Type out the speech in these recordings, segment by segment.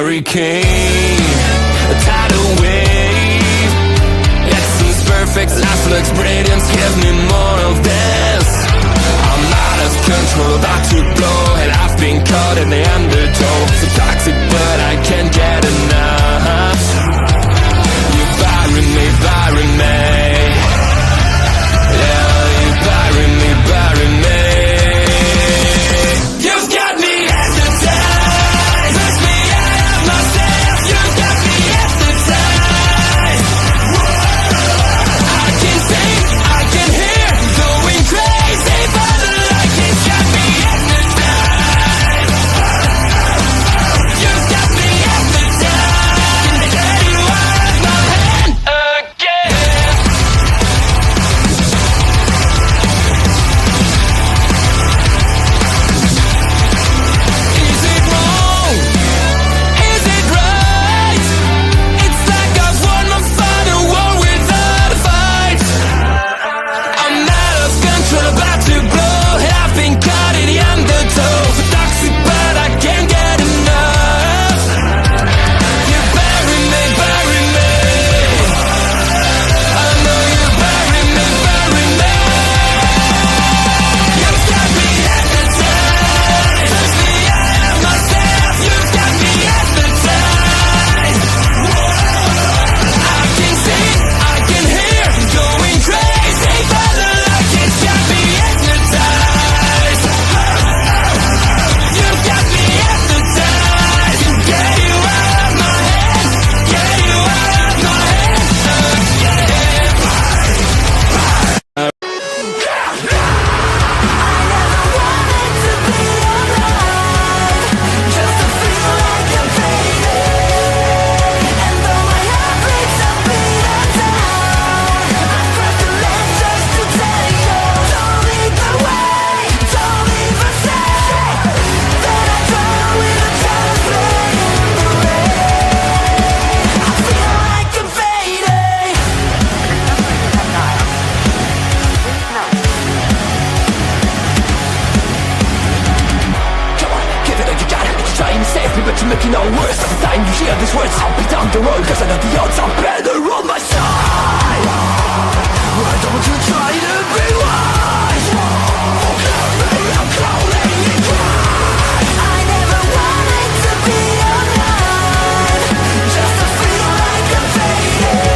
hurricane, a tidal wave. Essence perfect, life looks brilliant. Give me more of this. I'm out of control, about to blow, and I've been caught in the undertow. So toxic, but I can't get enough. You bury me, bury me. Yeah, you bury me, bury me. You've got me hypnotized. Push me out of myself. You've got me hypnotized. I can see, I can hear, going crazy for the light. It's got me hypnotized. You've got me hypnotized. Get you out of my head again. Is it wrong? Is it right? It's like I've won my final war without a fight. I'm out of control, about to blow, and I've been caught in the undertow. So toxic, but I can't get enough. You bury me, bury me. I know you bury me, bury me. You've got me hypnotized. Push me out of myself. You've got me hypnotized. I can see, I can hear, going crazy for the light. It's got me hypnotized. You've got me hypnotized. Get you out of my head. Get you out of my head again. Just to feel like I'm fading. And though my heart breaks a beat down, I've got the land just to tell you. Don't lead the way, don't even say that I drown with a child's play in the rain. I feel like I'm fading. Come on, give it all you got. You're trying to save me, but you make it no worse. Every time you hear these words, I'll be down the road, cause I know the odds are better on my side. Why don't you try to be wise? I'm calling you cry. I never wanted to be alive, just to feel like I'm fading.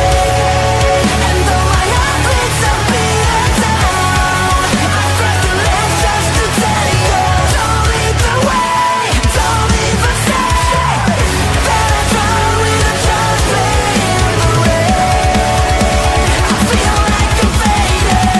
And though my heart beats a beat down, I've got the land just to tell you. Don't lead the way, don't even say that I drown with a child's play in the rain. I feel like I'm fading.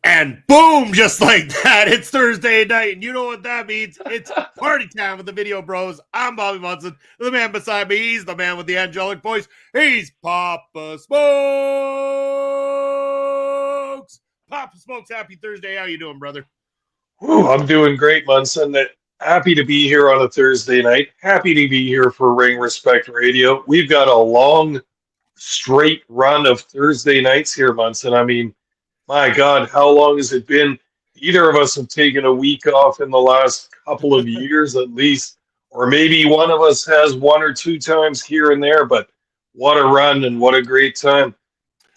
And boom, just like that, it's Thursday night, and you know what that means. It's party time with the Video Bros. I'm Bobby Munson. The man beside me, he's the man with the angelic voice. He's Papa Smokes. Papa Smokes, happy Thursday. How you doing, brother? Whew, I'm doing great, Munson. Happy to be here on a Thursday night. Happy to be here for Ring Respect Radio. We've got a long, straight run of Thursday nights here, Munson. I mean, my God, how long has it been? Either of us have taken a week off in the last couple of years at least, or maybe one of us has one or two times here and there, but what a run and what a great time.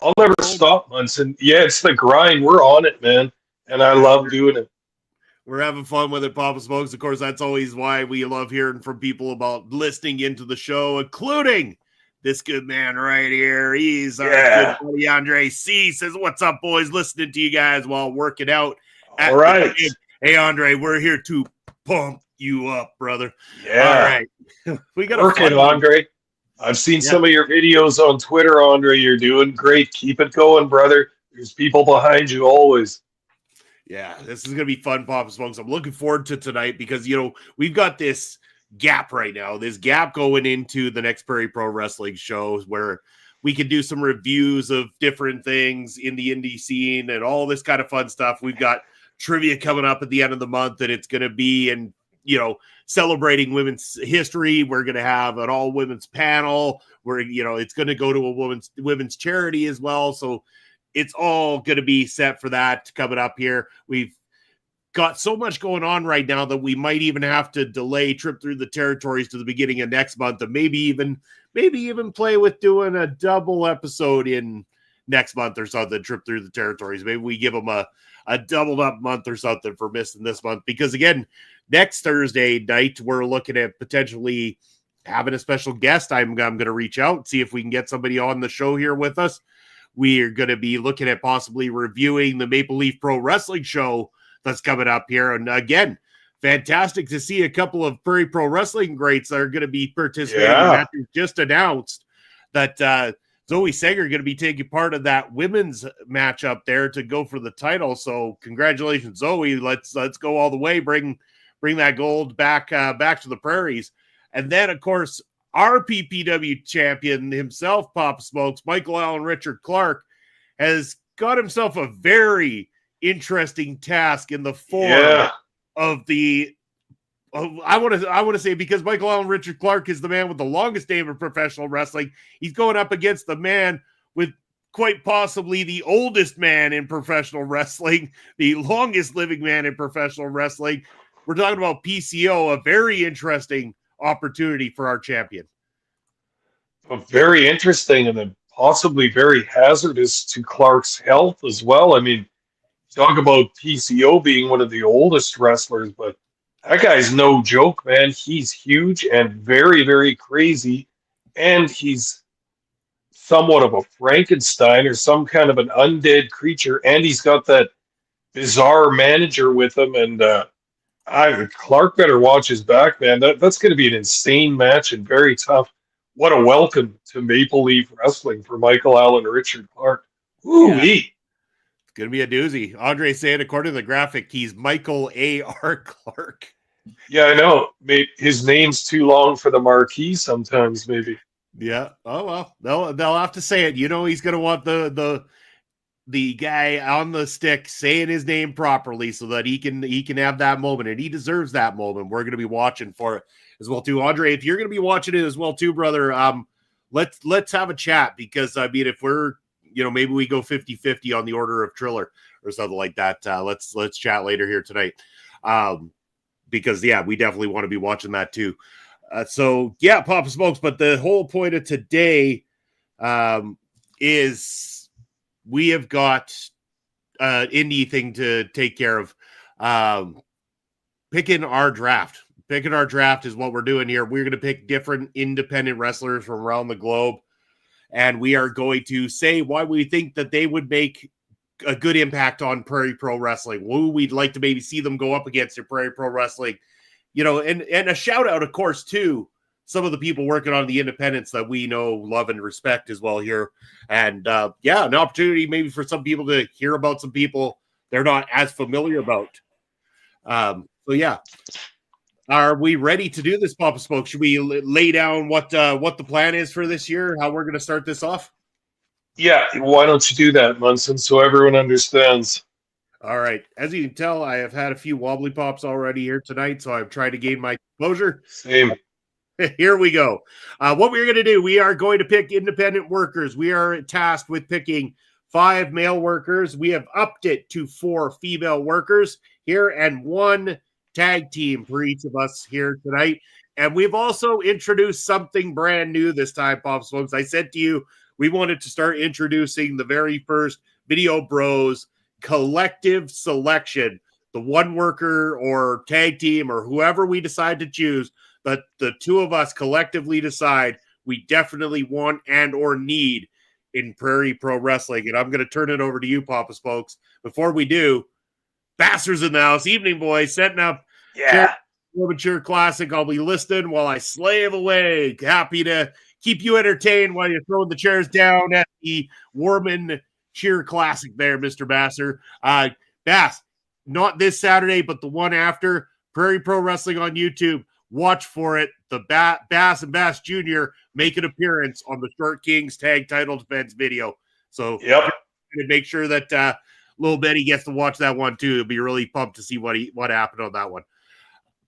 I'll never stop, Munson. Yeah, it's the grind. We're on it, man. and I love doing it. We're having fun with it, Papa Smokes. Of course, that's always why we love hearing from people about listening into the show, including this good man right here. He's our good buddy Andre C. Says, "What's up, boys? Listening to you guys while working out." All right. Hey, Andre, we're here to pump you up, brother. Yeah. All right. We got working, Andre. I've seen some of your videos on Twitter, Andre. You're doing great. Keep it going, brother. There's people behind you always. Yeah, this is going to be fun, Papa Smokes. I'm looking forward to tonight because, we've got this gap right now, this gap going into the next Prairie Pro Wrestling show where we can do some reviews of different things in the indie scene and all this kind of fun stuff. We've got trivia coming up at the end of the month that it's going to be, and, celebrating women's history. We're going to have an all women's panel where, it's going to go to a women's charity as well. So it's all going to be set for that coming up here. We've got so much going on right now that we might even have to delay Trip Through the Territories to the beginning of next month, and maybe even play with doing a double episode in next month or something, Trip Through the Territories. Maybe we give them a doubled up month or something for missing this month, because again, next Thursday night, we're looking at potentially having a special guest. I'm going to reach out and see if we can get somebody on the show here with us. We are going to be looking at possibly reviewing the Maple Leaf Pro Wrestling show that's coming up here. And again, fantastic to see a couple of Prairie Pro Wrestling greats that are going to be participating in that. Just announced that Zoe Sager is going to be taking part of that women's match up there to go for the title. So congratulations, Zoe. Let's go all the way. Bring that gold back to the Prairies. And then, of course, our PPW champion himself, Papa Smokes, Michael Allen Richard Clark, has got himself a very interesting task in the form of the. I want to say, because Michael Allen Richard Clark is the man with the longest name in professional wrestling. He's going up against the man with quite possibly the oldest man in professional wrestling, the longest living man in professional wrestling. We're talking about PCO, a very interesting opportunity for our champion. Very interesting, and then possibly very hazardous to Clark's health as well. I mean, talk about PCO being one of the oldest wrestlers, but that guy's no joke, man. He's huge and very, very crazy, and he's somewhat of a Frankenstein or some kind of an undead creature, and he's got that bizarre manager with him, and Clark better watch his back, man. That's going to be an insane match and very tough. What a welcome to Maple Leaf Wrestling for Michael Allen Richard Clark. Ooh-wee. It's going to be a doozy. Andre saying, according to the graphic, he's Michael A.R. Clark. Yeah, I know. Maybe his name's too long for the marquee sometimes, maybe. Yeah. Oh, well, they'll have to say it. He's going to want the guy on the stick saying his name properly so that he can have that moment, and he deserves that moment. We're going to be watching for it as well too. Andre, if you're going to be watching it as well too, brother, let's have a chat, because I mean, if we're, maybe we go 50-50 on the order of Triller or something like that. Let's chat later here tonight. Because we definitely want to be watching that too. So Papa Smokes, but the whole point of today is we have got indie thing to take care of. Picking our draft is what we're doing here. We're going to pick different independent wrestlers from around the globe, and we are going to say why we think that they would make a good impact on Prairie Pro Wrestling. Who we'd like to maybe see them go up against in Prairie Pro Wrestling, and a shout out, of course, to some of the people working on the independents that we know, love, and respect as well here. And an opportunity maybe for some people to hear about some people they're not as familiar about. Are we ready to do this, Papa Smoke? Should we lay down what the plan is for this year, how we're going to start this off? Yeah, why don't you do that, Munson, so everyone understands? All right. As you can tell, I have had a few wobbly pops already here tonight, so I've tried to gain my composure. Same. Here we go. What we're going to do, we are going to pick independent workers. We are tasked with picking 5 male workers. We have upped it to 4 female workers here and 1 tag team for each of us here tonight. And we've also introduced something brand new this time, Pop Smokes. I said to you, we wanted to start introducing the very first Video Bros collective selection, the one worker or tag team or whoever we decide to choose, but the two of us collectively decide we definitely want and or need in Prairie Pro Wrestling. And I'm going to turn it over to you, Papa Spokes. Before we do, Bastards in the house, evening boys, setting up. Yeah. Mature Classic. I'll be listening while I slave away. Happy to keep you entertained while you're throwing the chairs down at the Warman Cheer Classic there, Mr. Basser. Bass, not this Saturday, but the one after, Prairie Pro Wrestling on YouTube. Watch for it. The Bass and Bass Jr. make an appearance on the Short Kings Tag Title Defense video. So make sure that Little Betty gets to watch that one too. He'll be really pumped to see what happened on that one.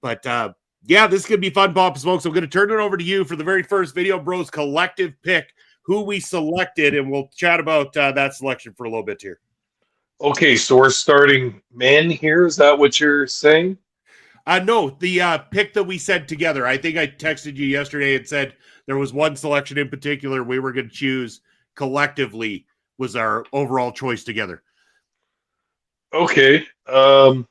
But yeah, this could be fun, Papa Smokes. I'm going to turn it over to you for the very first Video Bros collective pick, who we selected, and we'll chat about that selection for a little bit here. Okay, so we're starting men here. Is that what you're saying? No, the pick that we said together. I think I texted you yesterday and said there was one selection in particular we were going to choose collectively was our overall choice together. Okay. Maybe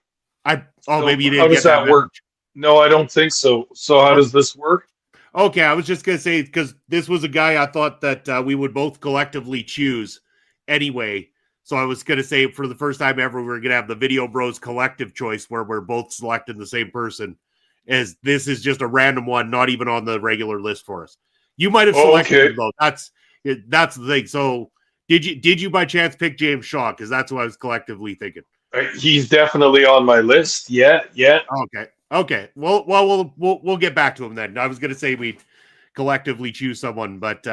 you didn't. How does that work? No, I don't think so. So how does this work? Okay, I was just going to say, because this was a guy I thought that we would both collectively choose anyway. So I was going to say, for the first time ever, we're going to have the Video Bros collective choice where we're both selecting the same person, as this is just a random one, not even on the regular list for us. You might have selected him, though. That's the thing. So did you by chance pick James Shaw? Because that's what I was collectively thinking. He's definitely on my list. Yeah. Okay. Well, we'll get back to him then. I was going to say we'd collectively choose someone, but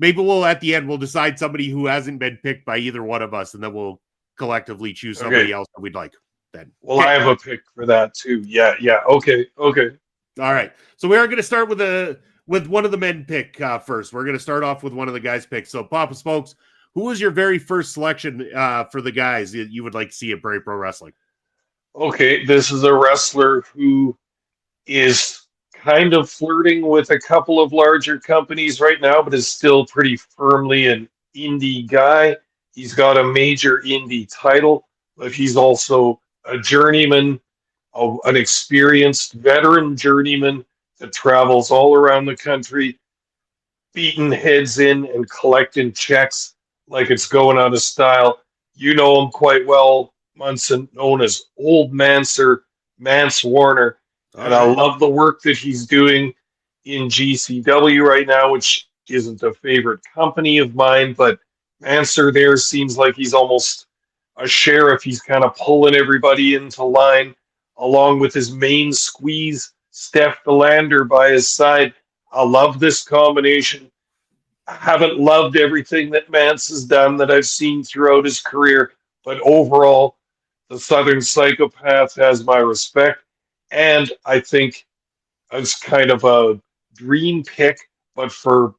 maybe at the end we'll decide somebody who hasn't been picked by either one of us, and then we'll collectively choose somebody else that we'd like. Then. Well, I have a pick for that too. Yeah. Okay. All right. So we are going to start with one of the men pick first. We're going to start off with one of the guys' picks. So, Papa Smokes, who was your very first selection for the guys that you would like to see at Prairie Pro Wrestling? Okay, this is a wrestler who is kind of flirting with a couple of larger companies right now, but is still pretty firmly an indie guy. He's got a major indie title, but he's also a journeyman, an experienced veteran journeyman that travels all around the country, beating heads in and collecting checks like it's going out of style. You know him quite well, Munson, known as Old Manser, Mance Warner. And I love the work that he's doing in GCW right now, which isn't a favorite company of mine, but Manser there seems like he's almost a sheriff. He's kind of pulling everybody into line, along with his main squeeze, Steph Delander, by his side. I love this combination. I haven't loved everything that Mance has done that I've seen throughout his career, but overall, the Southern Psychopath has my respect. And I think it's kind of a dream pick, but for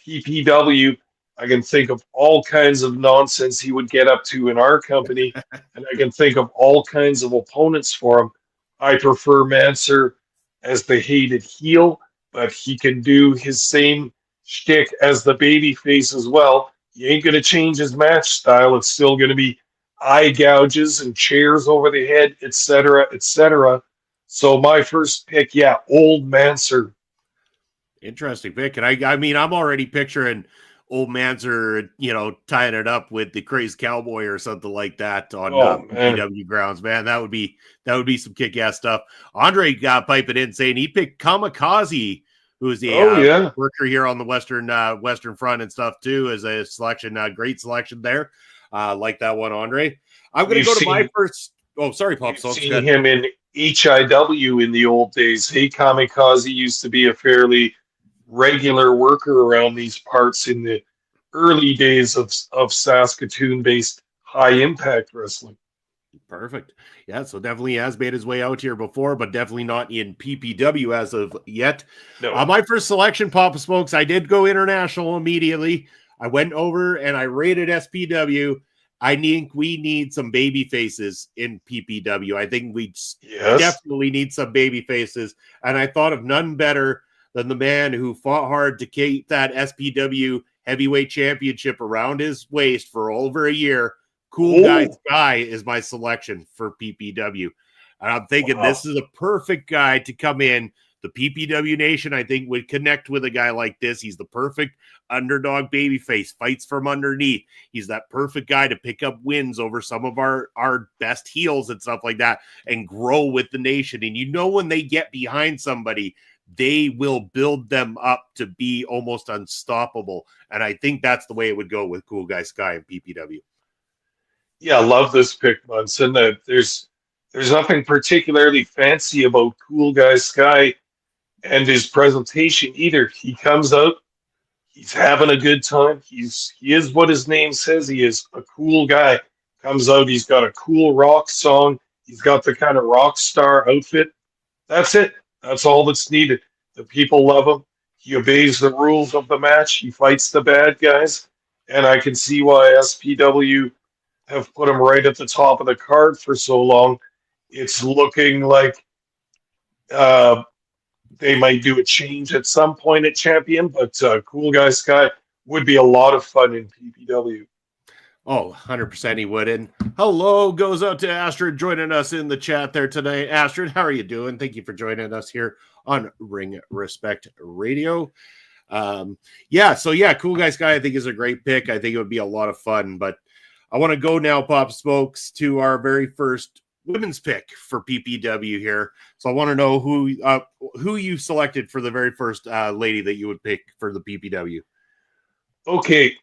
PPW, I can think of all kinds of nonsense he would get up to in our company, and I can think of all kinds of opponents for him. I prefer Manser as the hated heel, but he can do his same shtick as the babyface as well. He ain't going to change his match style. It's still going to be eye gouges and chairs over the head, etc., etc. So my first pick, Old Manser. Interesting pick. And I mean, I'm already picturing Old Manser, tying it up with the Crazy Cowboy or something like that on PPW grounds, man. That would be some kick-ass stuff. Andre got piping in saying he picked Kamikaze, who's the worker here on the Western Front and stuff too, as a selection. Great selection there. Like that one, Andre. I'm going to go to my first. Oh, sorry, Pop. You've seen him in HIW in the old days. Hey, Kamikaze used to be a fairly regular worker around these parts in the early days of Saskatoon-based high-impact wrestling. Perfect. Yeah, so definitely has made his way out here before, but definitely not in PPW as of yet. No. My first selection, Papa Smokes, I did go international immediately. I went over and I rated SPW. I think we need some baby faces in PPW. I think we definitely need some baby faces. And I thought of none better than the man who fought hard to keep that SPW heavyweight championship around his waist for over a year, Cool Guy Sky is my selection for PPW. And I'm thinking this is a perfect guy to come in. The PPW Nation, I think, would connect with a guy like this. He's the perfect underdog babyface, fights from underneath. He's that perfect guy to pick up wins over some of our best heels and stuff like that and grow with the nation. And you know, when they get behind somebody, they will build them up to be almost unstoppable. And I think that's the way it would go with Cool Guy Sky and PPW. Yeah, I love this pick, Munson. There's nothing particularly fancy about Cool Guy Sky and his presentation either. He comes out, he's having a good time. He is what his name says. He is a cool guy. Comes out, he's got a cool rock song. He's got the kind of rock star outfit. That's it. That's all that's needed. The people love him. He obeys the rules of the match. He fights the bad guys. And I can see why SPW have put him right at the top of the card for so long. It's looking like they might do a change at some point at Champion, but Cool Guy Sky would be a lot of fun in PPW. Oh, 100% he would. And hello goes out to Astrid joining us in the chat there tonight. Astrid, how are you doing? Thank you for joining us here on Ring Respect Radio. Cool Guy Sky I think is a great pick. I think it would be a lot of fun, but I want to go now, Pop Smokes, to our very first women's pick for PPW here. So I want to know who you selected for the very first lady that you would pick for the PPW. Okay,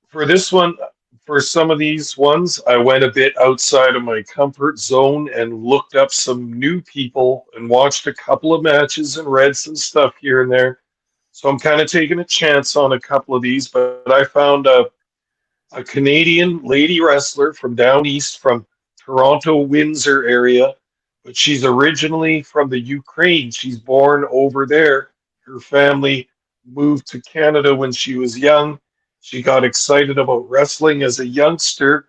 for this one, for some of these ones, I went a bit outside of my comfort zone and looked up some new people and watched a couple of matches and read some stuff here and there. So I'm kind of taking a chance on a couple of these, but I found a Canadian lady wrestler from down east, from Toronto, Windsor area, but she's originally from the Ukraine. She's born over there. Her family moved to Canada when she was young. She got excited about wrestling as a youngster,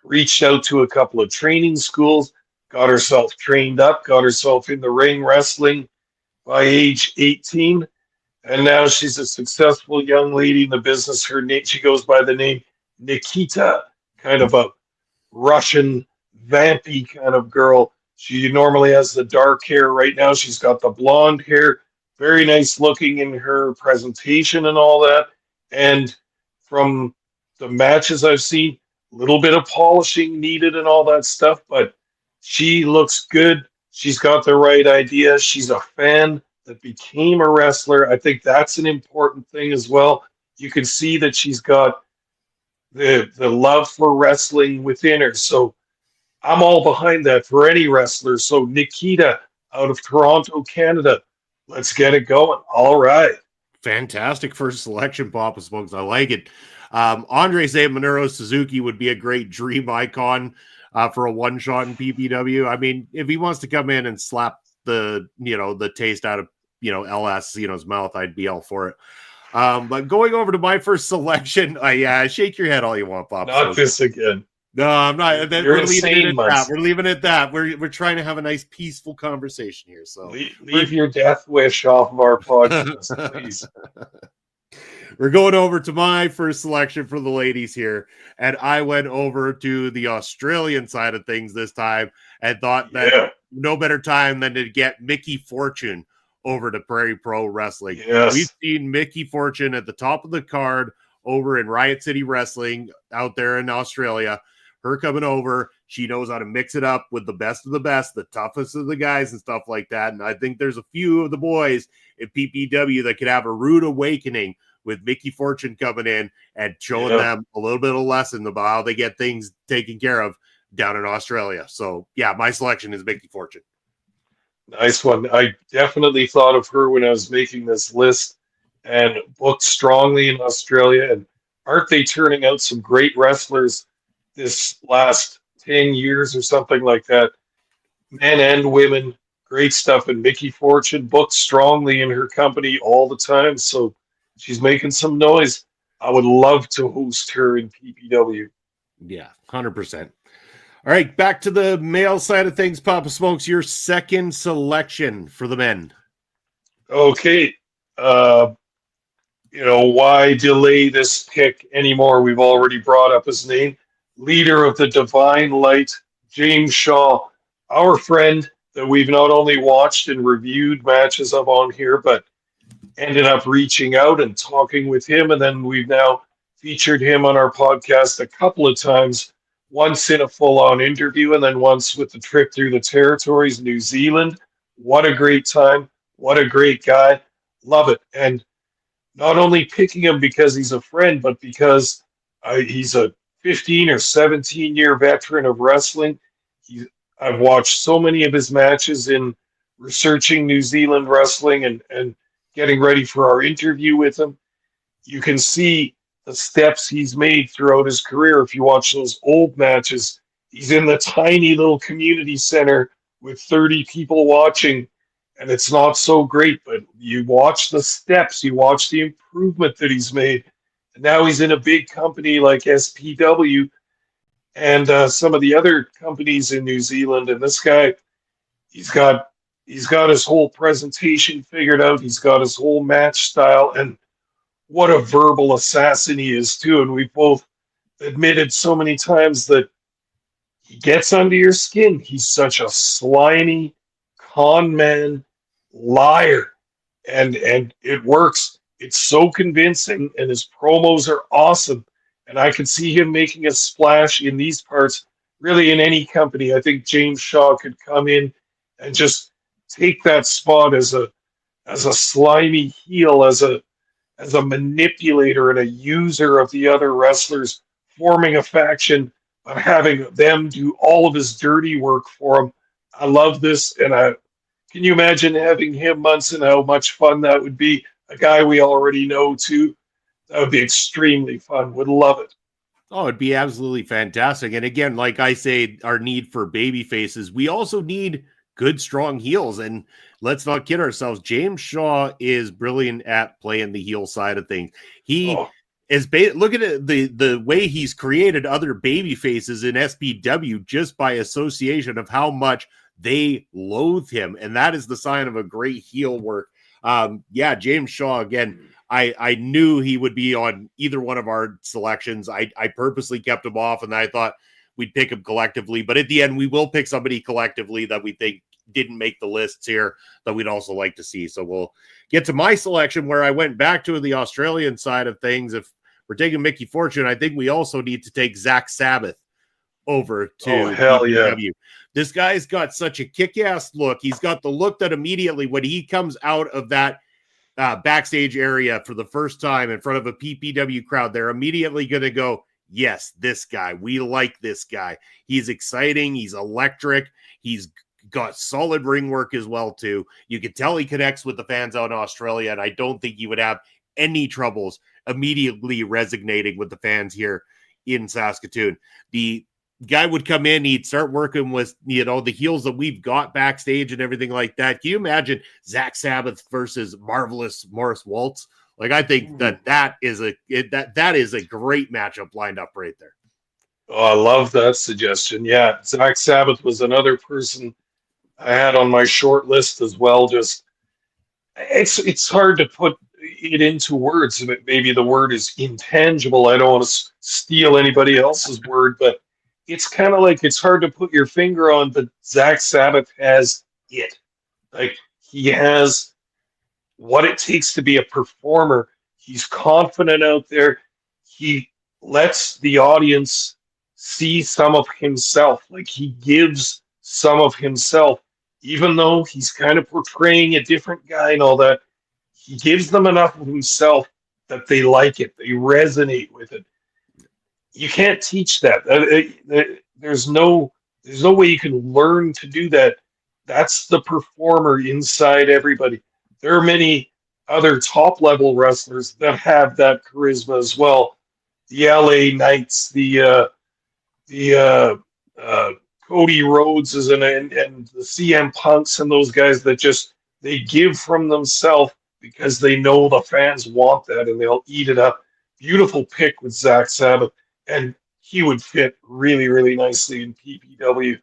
reached out to a couple of training schools, got herself trained up, got herself in the ring wrestling by age 18. And now she's a successful young lady in the business. She goes by the name Nikita, kind of a Russian vampy kind of girl. She normally has the dark hair. Right now she's got the blonde hair. Very nice looking in her presentation and all that. And from the matches I've seen, a little bit of polishing needed and all that stuff, but she looks good. She's got the right idea. She's a fan that became a wrestler. I think that's an important thing as well. You can see that she's got the love for wrestling within her. So I'm all behind that for any wrestler. So Nikita out of Toronto, Canada, let's get it going. All right. Fantastic first selection, Papa Smokes. I like it. Andre St. Minoru Suzuki would be a great dream icon for a one-shot in PPW. I mean, if he wants to come in and slap the taste out of, LS, his mouth, I'd be all for it. But going over to my first selection, shake your head all you want, Papa. Not this again. No, I'm not. You're insane, We're leaving it at that. We're trying to have a nice, peaceful conversation here. So leave your death wish off of our podcast, please. We're going over to my first selection for the ladies here, and I went over to the Australian side of things this time and thought that no better time than to get Mickey Fortune over to Prairie Pro Wrestling. Yes. We've seen Mickey Fortune at the top of the card over in Riot City Wrestling out there in Australia. Her coming over, she knows how to mix it up with the best of the best, the toughest of the guys and stuff like that. And I think there's a few of the boys in PPW that could have a rude awakening with Mickey Fortune coming in and showing them a little bit of lesson about how they get things taken care of down in Australia. So, my selection is Mickey Fortune. Nice one. I definitely thought of her when I was making this list, and booked strongly in Australia. And aren't they turning out some great wrestlers this last 10 years or something like that? Men and women, great stuff. And Mickey Fortune booked strongly in her company all the time. So she's making some noise. I would love to host her in PPW. Yeah, 100%. All right, back to the male side of things, Papa Smokes, your second selection for the men. Okay. why delay this pick anymore? We've already brought up his name. Leader of the Divine Light, James Shaw, our friend that we've not only watched and reviewed matches of on here, but ended up reaching out and talking with him. And then we've now featured him on our podcast a couple of times, once in a full-on interview and then once with the trip through the territories, New Zealand. What a great time. What a great guy. Love it. And not only picking him because he's a friend, but because he's a 15 or 17-year veteran of wrestling. I've watched so many of his matches in researching New Zealand wrestling and getting ready for our interview with him. You can see the steps he's made throughout his career. If you watch those old matches, he's in the tiny little community center with 30 people watching, and it's not so great, but you watch the steps, you watch the improvement that he's made. And now he's in a big company like SPW and some of the other companies in New Zealand. And this guy, he's got his whole presentation figured out. He's got his whole match style, and what a verbal assassin he is too. And we've both admitted so many times that he gets under your skin. He's such a slimy con man liar, and it works. It's so convincing, and his promos are awesome. And I could see him making a splash in these parts, really in any company. I think James Shaw could come in and just take that spot as a slimy heel, as a manipulator and a user of the other wrestlers, forming a faction, but having them do all of his dirty work for him. I love this, and can you imagine having him, Munson, how much fun that would be? A guy we already know, too. That would be extremely fun. Would love it. Oh, it'd be absolutely fantastic. And again, like I say, our need for baby faces, we also need good, strong heels. And let's not kid ourselves. James Shaw is brilliant at playing the heel side of things. He is look at it, the way he's created other baby faces in SPW just by association of how much they loathe him. And that is the sign of a great heel work. James Shaw, again, I knew he would be on either one of our selections. I purposely kept him off, and I thought we'd pick him collectively. But at the end, we will pick somebody collectively that we think didn't make the lists here that we'd also like to see. So we'll get to my selection, where I went back to the Australian side of things. If we're taking Mickey Fortune, I think we also need to take Zach Sabbath over to PPW. This guy's got such a kick-ass look. He's got the look that immediately when he comes out of that backstage area for the first time in front of a PPW crowd, they're immediately going to go, yes, this guy. We like this guy. He's exciting. He's electric. He's got solid ring work as well, too. You can tell he connects with the fans out in Australia, and I don't think he would have any troubles immediately resonating with the fans here in Saskatoon. The guy would come in, he'd start working with, the heels that we've got backstage and everything like that. Can you imagine Zach Sabbath versus Marvelous Morris Waltz? Like, I think that is a great matchup lined up right there. Oh, I love that suggestion. Yeah, Zach Sabbath was another person I had on my short list as well. Just it's hard to put it into words. Maybe the word is intangible. I don't want to steal anybody else's word, but it's kind of like it's hard to put your finger on, but Zach Sabbath has it. Like, he has what it takes to be a performer. He's confident out there. He lets the audience see some of himself. Like, he gives some of himself, even though he's kind of portraying a different guy and all that. He gives them enough of himself that they like it. They resonate with it. You can't teach that. There's no way you can learn to do that. That's the performer inside everybody. There are many other top-level wrestlers that have that charisma as well. The LA Knights, the Cody Rhodes and the CM Punks and those guys that just, they give from themselves because they know the fans want that and they'll eat it up. Beautiful pick with Zach Sabbath. And he would fit really, really nicely in PPW.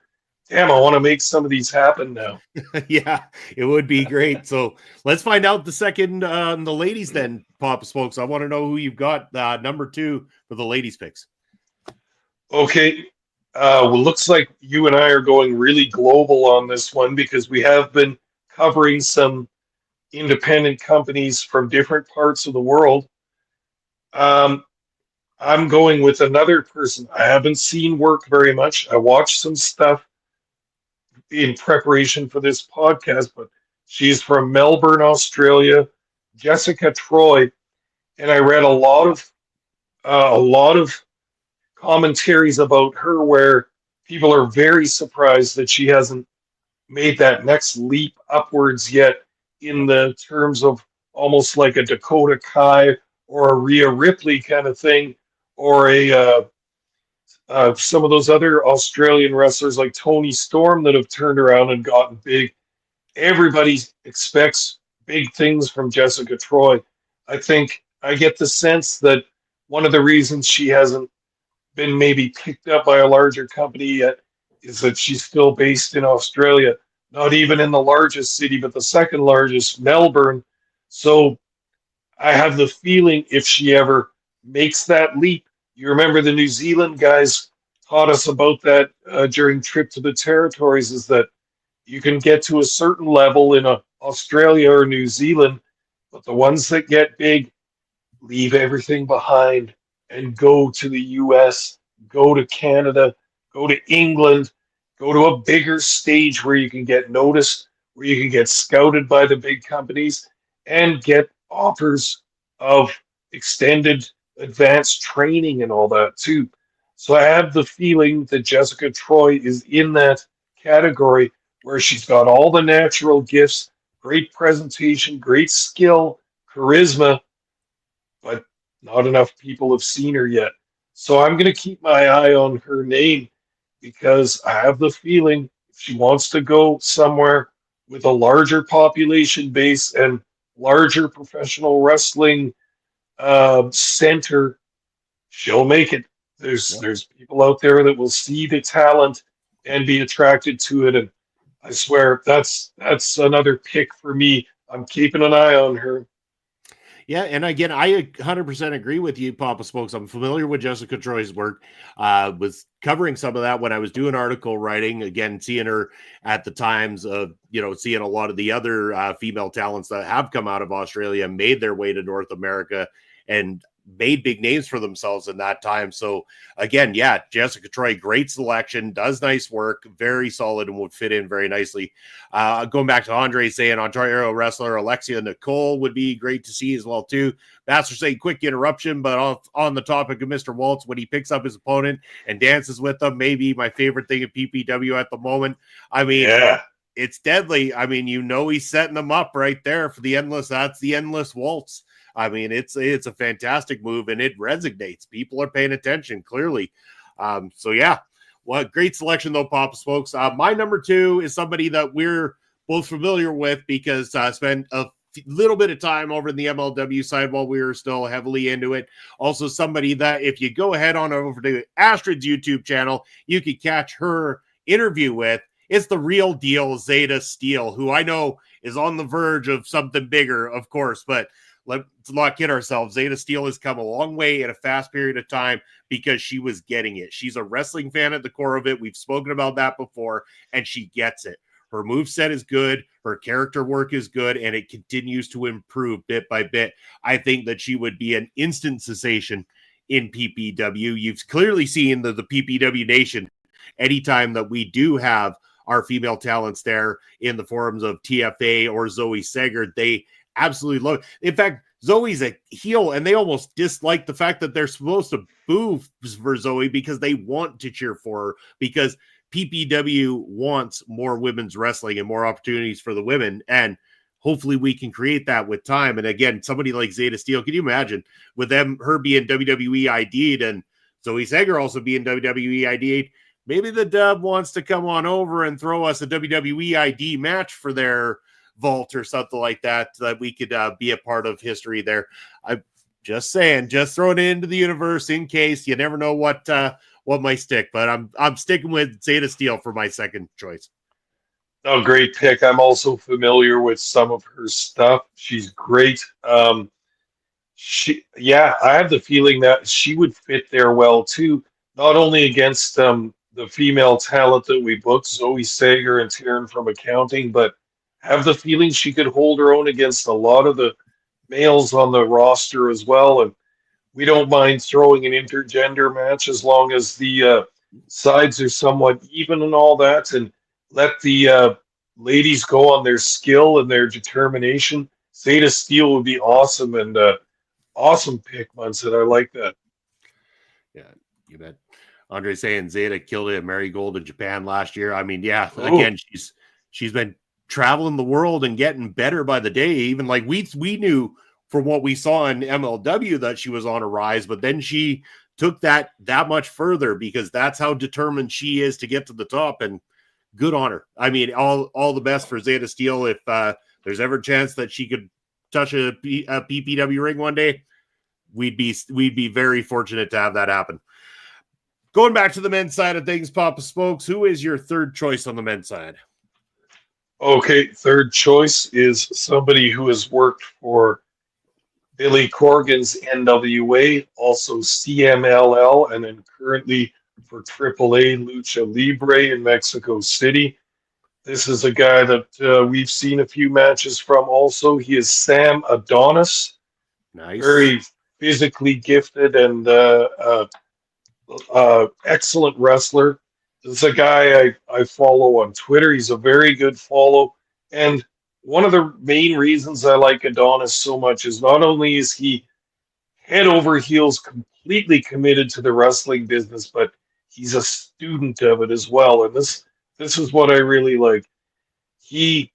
Damn, I want to make some of these happen now. Yeah, it would be great. So let's find out the second, the ladies then, Papa Smokes. I want to know who you've got number 2 for the ladies picks. Okay. Well, looks like you and I are going really global on this one because we have been covering some independent companies from different parts of the world. Um, I'm going with another person. I haven't seen work very much. I watched some stuff in preparation for this podcast, but she's from Melbourne, Australia, Jessica Troy, and I read a lot of commentaries about her where people are very surprised that she hasn't made that next leap upwards yet in the terms of almost like a Dakota Kai or a Rhea Ripley kind of thing, or some of those other Australian wrestlers like Tony Storm that have turned around and gotten big. Everybody expects big things from Jessica Troy. I think I get the sense that one of the reasons she hasn't been maybe picked up by a larger company yet is that she's still based in Australia, not even in the largest city, but the second largest, Melbourne. So I have the feeling if she ever makes that leap, you remember the New Zealand guys taught us about that during Trip to the Territories, is that you can get to a certain level in Australia or New Zealand, but the ones that get big leave everything behind and go to the US, go to Canada, go to England, go to a bigger stage where you can get noticed, where you can get scouted by the big companies and get offers of extended advanced training and all that too. So I have the feeling that Jessica Troy is in that category where she's got all the natural gifts, great presentation, great skill, charisma, but not enough people have seen her yet. So I'm going to keep my eye on her name because I have the feeling if she wants to go somewhere with a larger population base and larger professional wrestling center, she'll make it. There's people out there that will see the talent and be attracted to it, and I swear that's another pick for me. I'm keeping an eye on her. Yeah, and again, I 100% agree with you, Papa Smokes. I'm familiar with Jessica Troy's work. Was covering some of that when I was doing article writing. Again, seeing her at the times of, seeing a lot of the other female talents that have come out of Australia, made their way to North America, and made big names for themselves in that time. So again, yeah, Jessica Troy, great selection, does nice work, very solid, and would fit in very nicely. Going back to Andre saying Ontario wrestler Alexia Nicole would be great to see as well too. Master saying quick interruption, but on the topic of Mr. Waltz, when he picks up his opponent and dances with them, maybe my favorite thing in PPW at the moment. I mean, It's deadly. I mean, he's setting them up right there for the endless. That's the endless waltz. I mean, it's a fantastic move, and it resonates. People are paying attention, clearly. So, yeah, great selection, though, Papa Smokes. My number 2 is somebody that we're both familiar with because I spent a little bit of time over in the MLW side while we were still heavily into it. Also, somebody that if you go ahead on over to Astrid's YouTube channel, you could catch her interview with. It's the real deal, Zeta Steele, who I know is on the verge of something bigger, of course, but let's not kid ourselves. Zeta Steele has come a long way in a fast period of time because she was getting it. She's a wrestling fan at the core of it. We've spoken about that before, and she gets it. Her moveset is good. Her character work is good, and it continues to improve bit by bit. I think that she would be an instant sensation in PPW. You've clearly seen the PPW Nation anytime that we do have our female talents there in the forums of TFA or Zoe Seger, they absolutely love it. In fact, Zoe's a heel, and they almost dislike the fact that they're supposed to boo for Zoe because they want to cheer for her, because PPW wants more women's wrestling and more opportunities for the women, and hopefully we can create that with time. And again, somebody like Zeta Steele, can you imagine with her being WWE ID'd and Zoe Seger also being WWE ID'd? Maybe the Dub wants to come on over and throw us a WWE ID match for their vault or something like that we could be a part of history there. I'm just saying, just throwing it into the universe in case. You never know what what might stick, but I'm sticking with Zeta Steel for my second choice. Oh, great pick. I'm also familiar with some of her stuff. She's great. I have the feeling that she would fit there well too, not only against the female talent that we booked, Zoe Sager and Taryn from accounting, but have the feeling she could hold her own against a lot of the males on the roster as well. And we don't mind throwing an intergender match as long as the sides are somewhat even and all that, and let the ladies go on their skill and their determination. Zeta Steel would be awesome, and awesome pick, Munson. I like that. Yeah, you bet. Andre saying Zeta killed it at Marigold in Japan last year. I mean, yeah, again, she's been traveling the world and getting better by the day. Even like we knew from what we saw in MLW that she was on a rise, but then she took that much further because that's how determined she is to get to the top, and good on her. I mean, all the best for Zeta Steel. If there's ever a chance that she could touch a PPW ring one day, we'd be very fortunate to have that happen. Going back to the men's side of things, Papa Smokes, who is your third choice on the men's side? Okay, third choice is somebody who has worked for Billy Corgan's NWA, also CMLL, and then currently for AAA Lucha Libre in Mexico City. This is a guy that we've seen a few matches from also. He is Sam Adonis. Nice. Very physically gifted and excellent wrestler. This is a guy I follow on Twitter. He's a very good follow. And one of the main reasons I like Adonis so much is not only is he head over heels completely committed to the wrestling business, but he's a student of it as well. And this is what I really like. He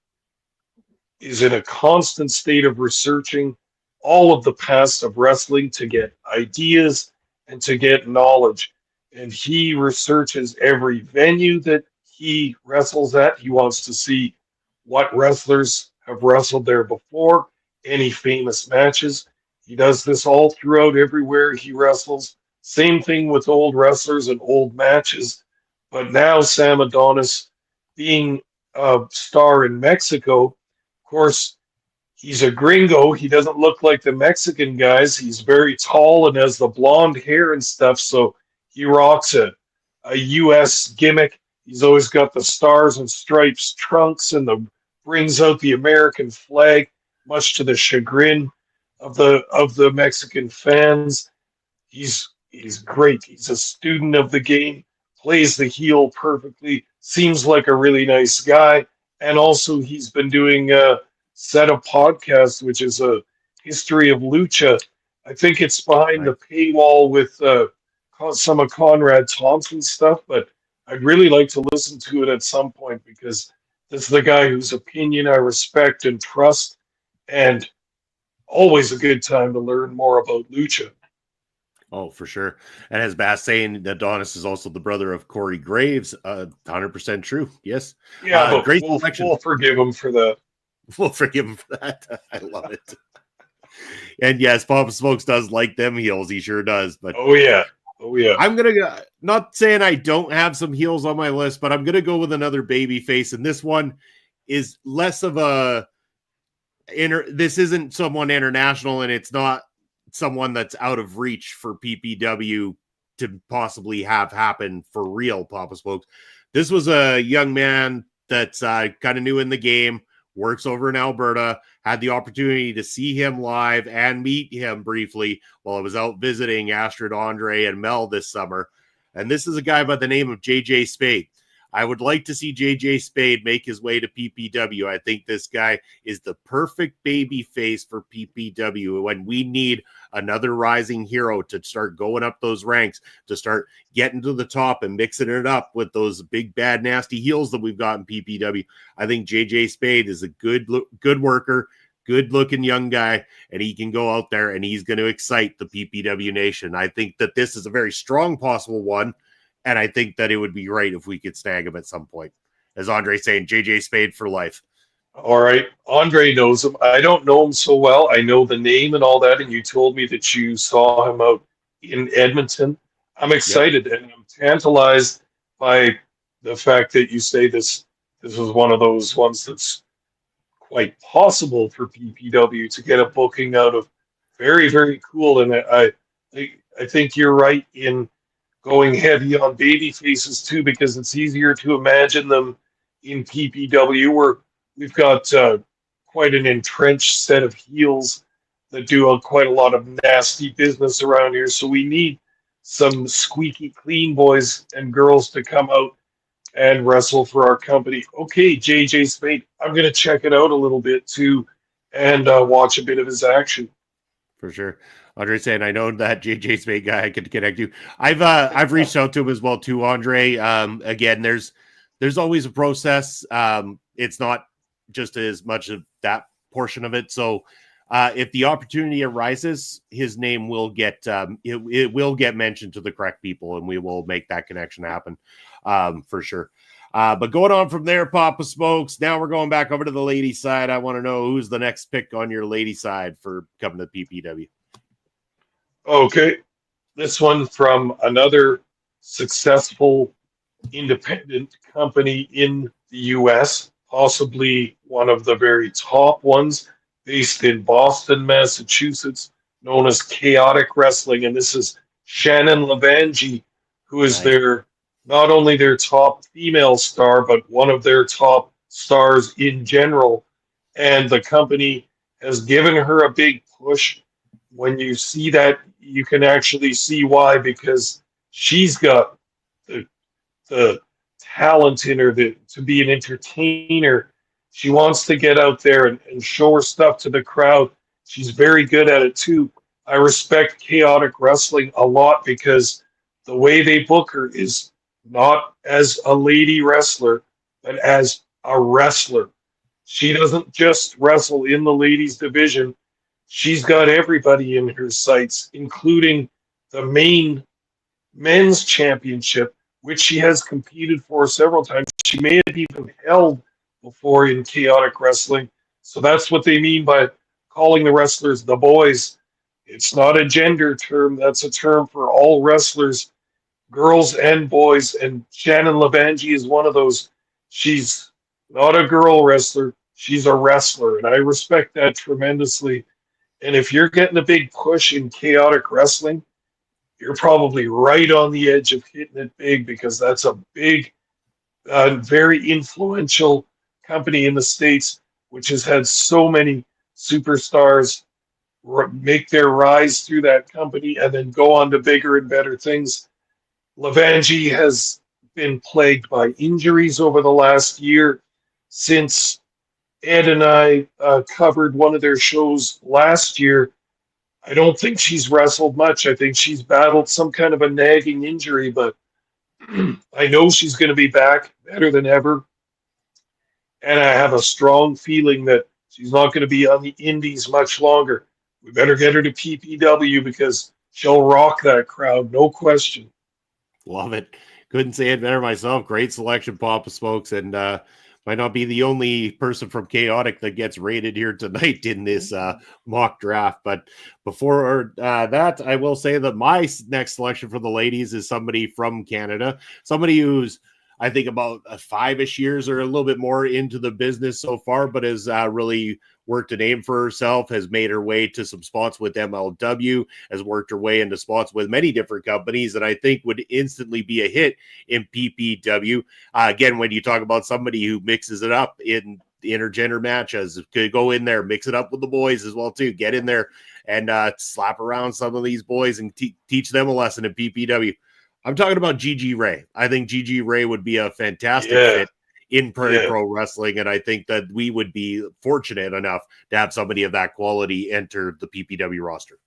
is in a constant state of researching all of the past of wrestling to get ideas and to get knowledge. And he researches every venue that he wrestles at. He wants to see what wrestlers have wrestled there before, any famous matches. He does this all throughout everywhere he wrestles. Same thing with old wrestlers and old matches. But now Sam Adonis, being a star in Mexico, of course, he's a gringo. He doesn't look like the Mexican guys. He's very tall and has the blonde hair and stuff. So he rocks a U.S. gimmick. He's always got the stars and stripes trunks and brings out the American flag, much to the chagrin of the Mexican fans. He's great. He's a student of the game, plays the heel perfectly, seems like a really nice guy. And also he's been doing Set Up Podcast, which is a history of lucha. I think it's behind the paywall with some of Conrad Thompson's stuff, but I'd really like to listen to it at some point because this is the guy whose opinion I respect and trust, and always a good time to learn more about lucha. Oh, for sure. And as Bass saying, Adonis is also the brother of Corey Graves. 100% true. Yes. Yeah, but great we'll forgive him for that. We'll forgive him for that. I love it. And yes, Papa Smokes does like them heels. He sure does. But oh yeah. I'm gonna go. Not saying I don't have some heels on my list, but I'm gonna go with another baby face, and this one is less of a this isn't someone international, and it's not someone that's out of reach for PPW to possibly have happen for real. Papa Smokes. This was a young man that's kind of new in the game, works over in Alberta, had the opportunity to see him live and meet him briefly while I was out visiting Astrid, Andre, and Mel this summer. And this is a guy by the name of JJ Spade. I would like to see JJ Spade make his way to PPW. I think this guy is the perfect baby face for PPW when we need another rising hero to start going up those ranks, to start getting to the top and mixing it up with those big, bad, nasty heels that we've got in PPW. I think JJ Spade is a good worker, good-looking young guy, and he can go out there and he's going to excite the PPW nation. I think that this is a very strong possible one, and I think that it would be great if we could snag him at some point. As Andre's saying, JJ Spade for life. All right. Andre knows him. I don't know him so well. I know the name and all that, and you told me that you saw him out in Edmonton. I'm excited and I'm tantalized by the fact that you say this is one of those ones that's quite possible for PPW to get a booking out of. Very, very cool. And I think you're right in going heavy on baby faces too, because it's easier to imagine them in PPW where we've got quite an entrenched set of heels that do quite a lot of nasty business around here. So we need some squeaky clean boys and girls to come out and wrestle for our company. Okay, JJ Spade, I'm going to check it out a little bit too and watch a bit of his action. For sure. Andre saying, I know that JJ Spade guy I could connect you. I've reached out to him as well too, Andre. Again, there's always a process. It's not just as much of that portion of it. So if the opportunity arises, his name will get it will get mentioned to the correct people, and we will make that connection happen for sure. But going on from there, Papa Smokes, now we're going back over to the lady side. I want to know who's the next pick on your lady side for coming to PPW. Okay, this one from another successful independent company in the U.S., possibly one of the very top ones, based in Boston, Massachusetts, known as Chaotic Wrestling. And this is Shannon Levangie, who is not only their top female star, but one of their top stars in general. And the company has given her a big push. When you see that, you can actually see why, because she's got the talent in her to be an entertainer. She wants to get out there and show her stuff to the crowd. She's very good at it too. I respect Chaotic Wrestling a lot because the way they book her is not as a lady wrestler, but as a wrestler. She doesn't just wrestle in the ladies division. She's got everybody in her sights, including the main men's championship, which she has competed for several times. She may have even held before in Chaotic Wrestling. So that's what they mean by calling the wrestlers the boys. It's not a gender term. That's a term for all wrestlers, girls and boys. And Shannon Levangie is one of those. She's not a girl wrestler. She's a wrestler. And I respect that tremendously. And if you're getting a big push in Chaotic Wrestling, you're probably right on the edge of hitting it big, because that's a big, very influential company in the States, which has had so many superstars make their rise through that company and then go on to bigger and better things. Levangie has been plagued by injuries over the last year. Since Ed and I covered one of their shows last year, I don't think she's wrestled much. I think she's battled some kind of a nagging injury, but I know she's going to be back better than ever. And I have a strong feeling that she's not going to be on the indies much longer. We better get her to PPW because she'll rock that crowd, no question. Love it. Couldn't say it better myself. Great selection, Papa Smokes, and might not be the only person from Chaotic that gets rated here tonight in this mock draft. But before that, I will say that my next selection for the ladies is somebody from Canada, somebody who's, I think, about 5-ish years or a little bit more into the business so far, but has really worked a name for herself, has made her way to some spots with MLW, has worked her way into spots with many different companies that I think would instantly be a hit in PPW. Again, when you talk about somebody who mixes it up in the intergender matches, could go in there, mix it up with the boys as well too, get in there and slap around some of these boys and teach them a lesson in PPW. I'm talking about Gigi Ray. I think Gigi Ray would be a fantastic fit in Prairie Pro Wrestling, and I think that we would be fortunate enough to have somebody of that quality enter the PPW roster.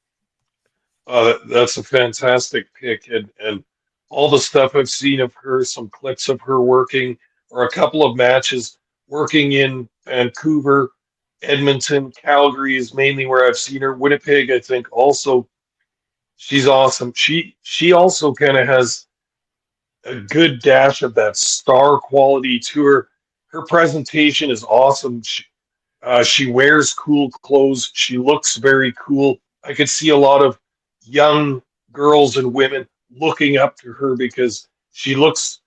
That's a fantastic pick, and all the stuff I've seen of her, some clips of her working, or a couple of matches working in Vancouver, Edmonton, Calgary is mainly where I've seen her. Winnipeg, I think, also. She's awesome. She also kind of has a good dash of that star quality to her. Her presentation is awesome. She wears cool clothes. She looks very cool. I could see a lot of young girls and women looking up to her because she looks,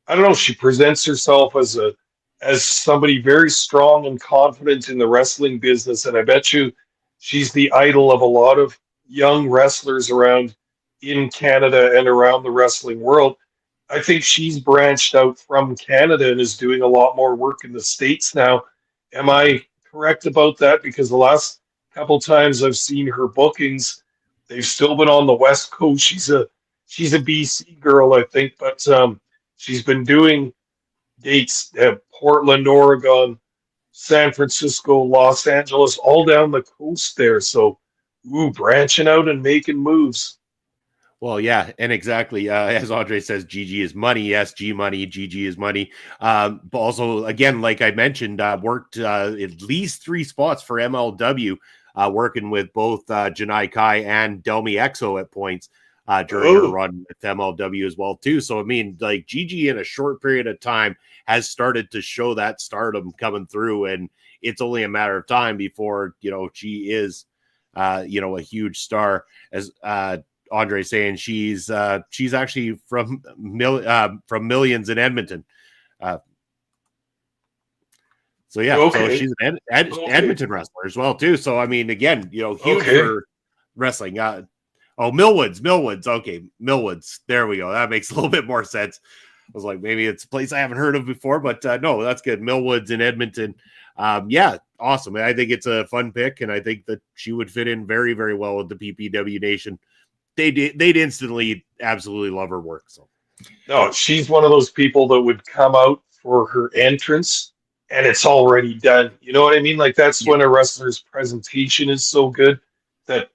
I don't know, she presents herself as somebody very strong and confident in the wrestling business, and I bet you she's the idol of a lot of young wrestlers around in Canada and around the wrestling world. I think she's branched out from Canada and is doing a lot more work in the States now. Am I correct about that? Because the last couple times I've seen her bookings, they've still been on the West Coast. She's a BC girl, I think, but she's been doing dates at Portland, Oregon, San Francisco, Los Angeles, all down the coast there. So, branching out and making moves. Well, yeah, and exactly as Andre says, GG is money. Yes, G money, GG is money. But also, again, like I mentioned, worked at least 3 spots for MLW, working with both Janai Kai and Delmi Exo at points during her run with MLW as well too. So I mean, like GG in a short period of time has started to show that stardom coming through, and it's only a matter of time before she is a huge star. As Andre saying, she's actually from Millions in Edmonton. So yeah, so she's an Edmonton wrestler as well too. So I mean, again, huge for wrestling. Millwoods. Okay, Millwoods. There we go. That makes a little bit more sense. I was like, maybe it's a place I haven't heard of before, but no, that's good. Millwoods in Edmonton. Yeah, awesome. I think it's a fun pick, and I think that she would fit in very, very well with the PPW Nation. They'd instantly absolutely love her work. So, no, she's one of those people that would come out for her entrance, and it's already done. You know what I mean? Like that's when a wrestler's presentation is so good that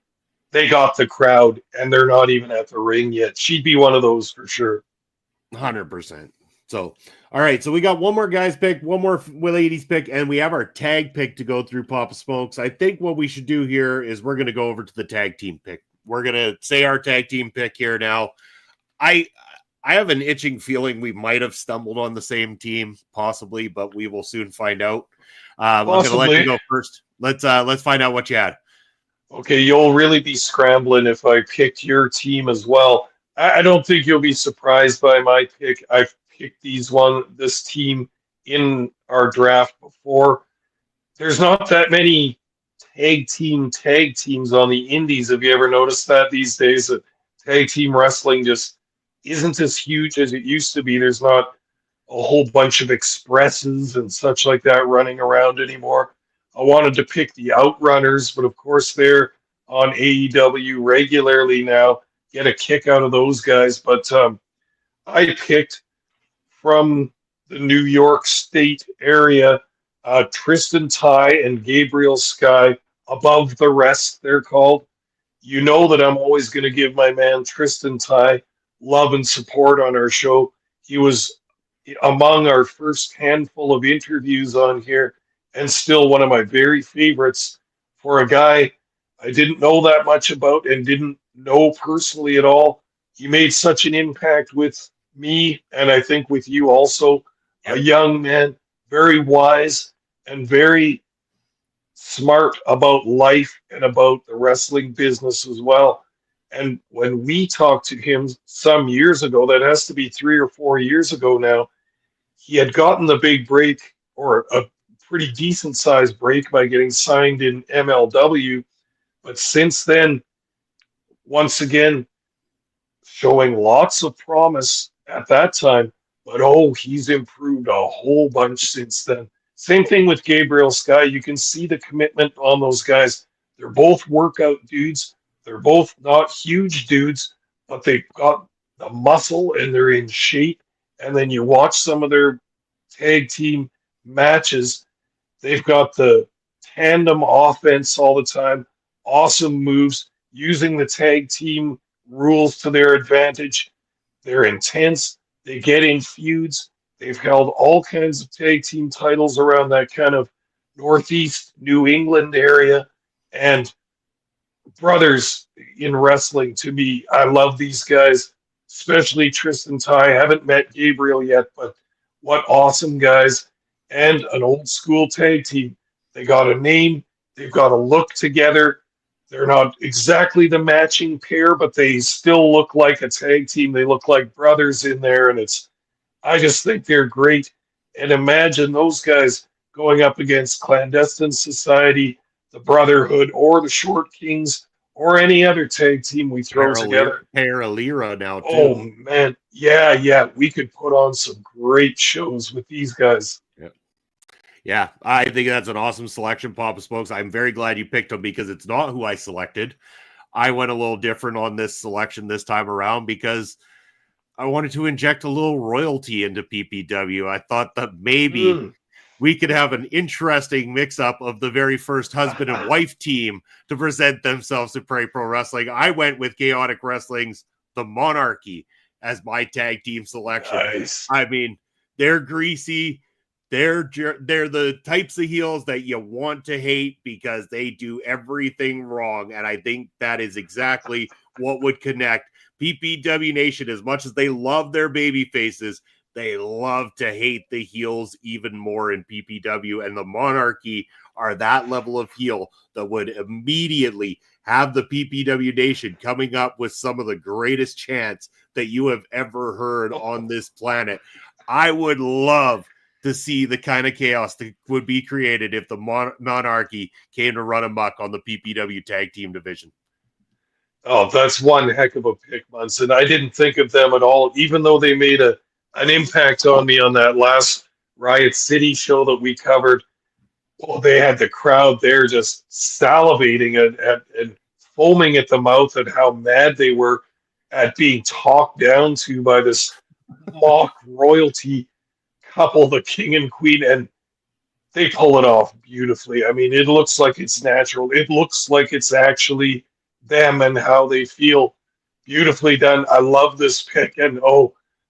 they got the crowd, and they're not even at the ring yet. She'd be one of those for sure. 100%. So, all right. So we got one more guy's pick, one more ladies pick, and we have our tag pick to go through, Papa Smokes. I think what we should do here is we're going to go over to the tag team pick. We're going to say our tag team pick here now. I have an itching feeling we might have stumbled on the same team, possibly, but we will soon find out. I'm going to let you go first. Let's find out what you had. Okay, you'll really be scrambling if I picked your team as well. I don't think you'll be surprised by my pick. I've picked this team in our draft before. There's not that many tag teams on the indies. Have you ever noticed that these days? That tag team wrestling just isn't as huge as it used to be. There's not a whole bunch of expresses and such like that running around anymore. I wanted to pick the Outrunners, but of course they're on AEW regularly now. Get a kick out of those guys. But I picked from the New York State area Tristan Ty and Gabriel Sky, Above the Rest, they're called. You know that I'm always going to give my man Tristan Ty love and support on our show. He was among our first handful of interviews on here, and still one of my very favorites for a guy I didn't know that much about and didn't know personally at all. He made such an impact with me, and I think with you also. A young man, very wise and very smart about life and about the wrestling business as well. And when we talked to him some years ago, that has to be 3 or 4 years ago now, he had gotten the big break, or a pretty decent sized break, by getting signed in MLW. But since then, once again, showing lots of promise at that time, but he's improved a whole bunch since then. Same thing with Gabriel Sky. You can see the commitment on those guys. They're both workout dudes. They're both not huge dudes, but they've got the muscle and they're in shape. And then you watch some of their tag team matches. They've got the tandem offense all the time. Awesome moves, using the tag team rules to their advantage. They're intense. They get in feuds. They've held all kinds of tag team titles around that kind of Northeast New England area. And brothers in wrestling, to me, I love these guys, especially Tristan Ty. I haven't met Gabriel yet, but what awesome guys. And an old school tag team. They got a name. They've got a look together. They're not exactly the matching pair, but they still look like a tag team. They look like brothers in there, and I just think they're great. And imagine those guys going up against Clandestine Society, the Brotherhood, or the Short Kings, or any other tag team we throw together. Paralira now, too. Oh, man. Yeah. We could put on some great shows with these guys. Yeah, I think that's an awesome selection, Papa Smokes. I'm very glad you picked him because it's not who I selected. I went a little different on this selection this time around because I wanted to inject a little royalty into PPW. I thought that maybe we could have an interesting mix-up of the very first husband and wife team to present themselves to Prairie Pro Wrestling. I went with Chaotic Wrestling's The Monarchy as my tag team selection. Nice. I mean, they're greasy. They're the types of heels that you want to hate because they do everything wrong. And I think that is exactly what would connect PPW Nation. As much as they love their baby faces, they love to hate the heels even more in PPW. And the Monarchy are that level of heel that would immediately have the PPW Nation coming up with some of the greatest chants that you have ever heard on this planet. I would love to see the kind of chaos that would be created if the Monarchy came to run amok on the PPW tag team division. Oh, that's one heck of a pick, Munson. I didn't think of them at all, even though they made an impact on me on that last Riot City show that we covered. Well, they had the crowd there just salivating and foaming at the mouth at how mad they were at being talked down to by this mock royalty couple, the king and queen, and they pull it off beautifully. I mean, it looks like it's natural. It looks like it's actually them and how they feel. Beautifully done. I love this pick, and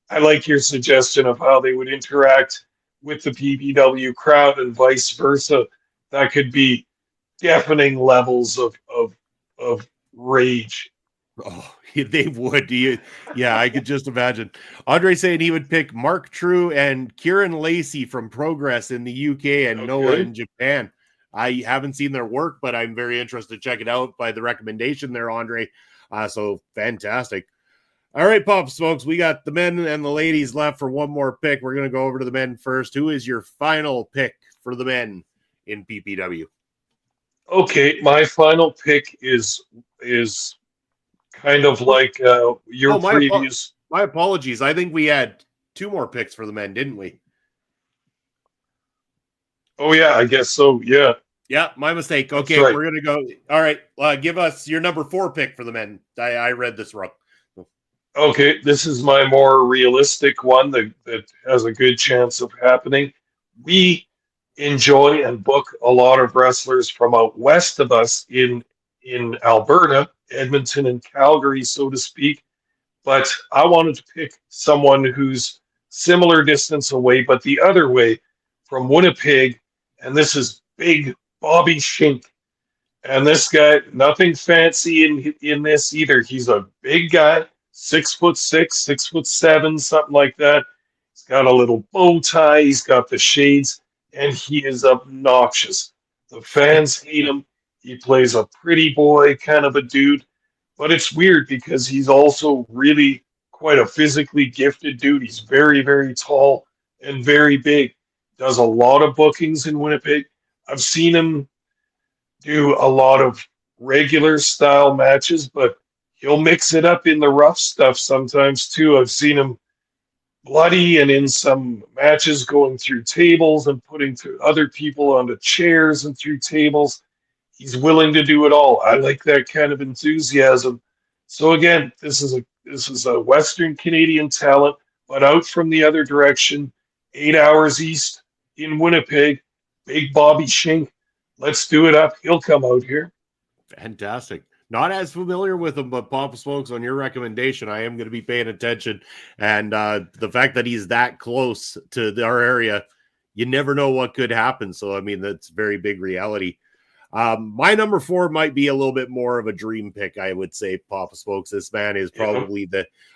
I like your suggestion of how they would interact with the PPW crowd and vice versa. That could be deafening levels of rage. Oh, they would. Yeah, I could just imagine. Andre saying he would pick Mark True and Kieran Lacey from Progress in the UK and Noah in Japan. I haven't seen their work, but I'm very interested to check it out by the recommendation there, Andre. So fantastic. All right, Pop Smokes, we got the men and the ladies left for one more pick. We're going to go over to the men first. Who is your final pick for the men in PPW? Okay, my final pick is kind of like your previous. My apologies. I think we had two more picks for the men, didn't we? Oh, yeah, I guess so. Yeah. Yeah, my mistake. Okay, right. We're going to go. All right, give us your number 4 pick for the men. I read this wrong. Okay, this is my more realistic one that has a good chance of happening. We enjoy and book a lot of wrestlers from out west of us in Alberta, Edmonton and Calgary, so to speak. But I wanted to pick someone who's similar distance away, but the other way, from Winnipeg, and this is Big Bobby Shink. And this guy, nothing fancy in this either. He's a big guy, 6'6", 6'7", something like that. He's got a little bow tie. He's got the shades, and he is obnoxious. The fans hate him. He plays a pretty boy kind of a dude, but it's weird because he's also really quite a physically gifted dude. He's very, very tall and very big. Does a lot of bookings in Winnipeg. I've seen him do a lot of regular style matches, but he'll mix it up in the rough stuff sometimes too. I've seen him bloody and in some matches going through tables and putting other people onto chairs and through tables. He's willing to do it all. I like that kind of enthusiasm. So again, this is a Western Canadian talent, but out from the other direction, 8 hours east in Winnipeg, Big Bobby Shink. Let's do it up. He'll come out here. Fantastic. Not as familiar with him, but Papa Smokes, on your recommendation, I am going to be paying attention. And the fact that he's that close to our area, you never know what could happen. So, I mean, that's very big reality. My number 4 might be a little bit more of a dream pick, I would say, Papa Smokes. This man is probably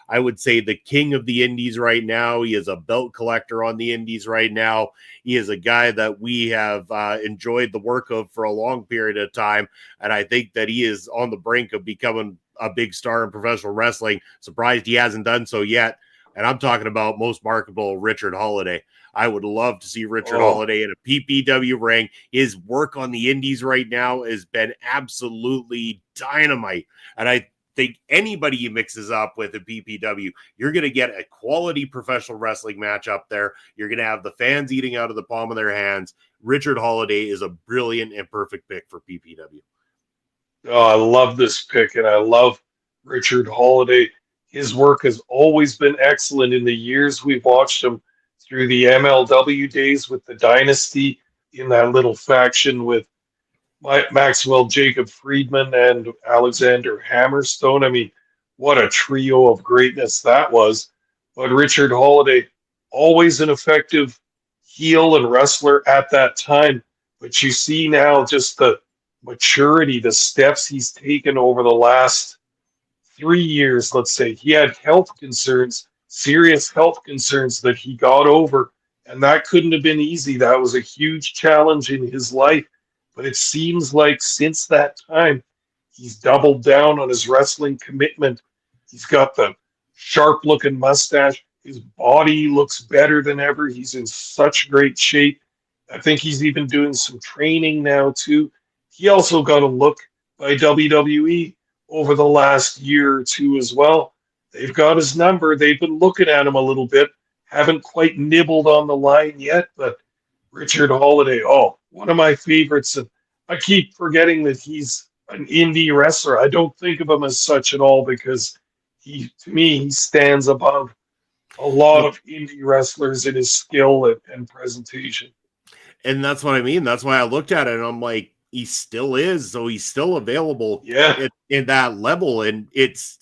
I would say, the king of the indies right now. He is a belt collector on the indies right now. He is a guy that we have enjoyed the work of for a long period of time, and I think that he is on the brink of becoming a big star in professional wrestling. Surprised he hasn't done so yet, and I'm talking about most marketable Richard Holiday. I would love to see Richard Holiday in a PPW ring. His work on the indies right now has been absolutely dynamite. And I think anybody he mixes up with a PPW, you're going to get a quality professional wrestling match up there. You're going to have the fans eating out of the palm of their hands. Richard Holiday is a brilliant and perfect pick for PPW. Oh, I love this pick, and I love Richard Holiday. His work has always been excellent in the years we've watched him through the MLW days with the Dynasty in that little faction with Maxwell Jacob Friedman and Alexander Hammerstone. I mean, what a trio of greatness that was. But Richard Holiday, always an effective heel and wrestler at that time. But you see now just the maturity, the steps he's taken over the last 3 years, let's say. He had health concerns, serious health concerns that he got over, and that couldn't have been easy. That was a huge challenge in his life. But it seems like since that time, he's doubled down on his wrestling commitment. He's got the sharp-looking mustache. His body looks better than ever. He's in such great shape. I think he's even doing some training now, too. He also got a look by WWE over the last year or two as well. They've got his number. They've been looking at him a little bit. Haven't quite nibbled on the line yet, but Richard Holiday, one of my favorites. And I keep forgetting that he's an indie wrestler. I don't think of him as such at all because to me, he stands above a lot of indie wrestlers in his skill and presentation. And that's what I mean. That's why I looked at it and I'm like, he still is, so he's still available in that level. And it's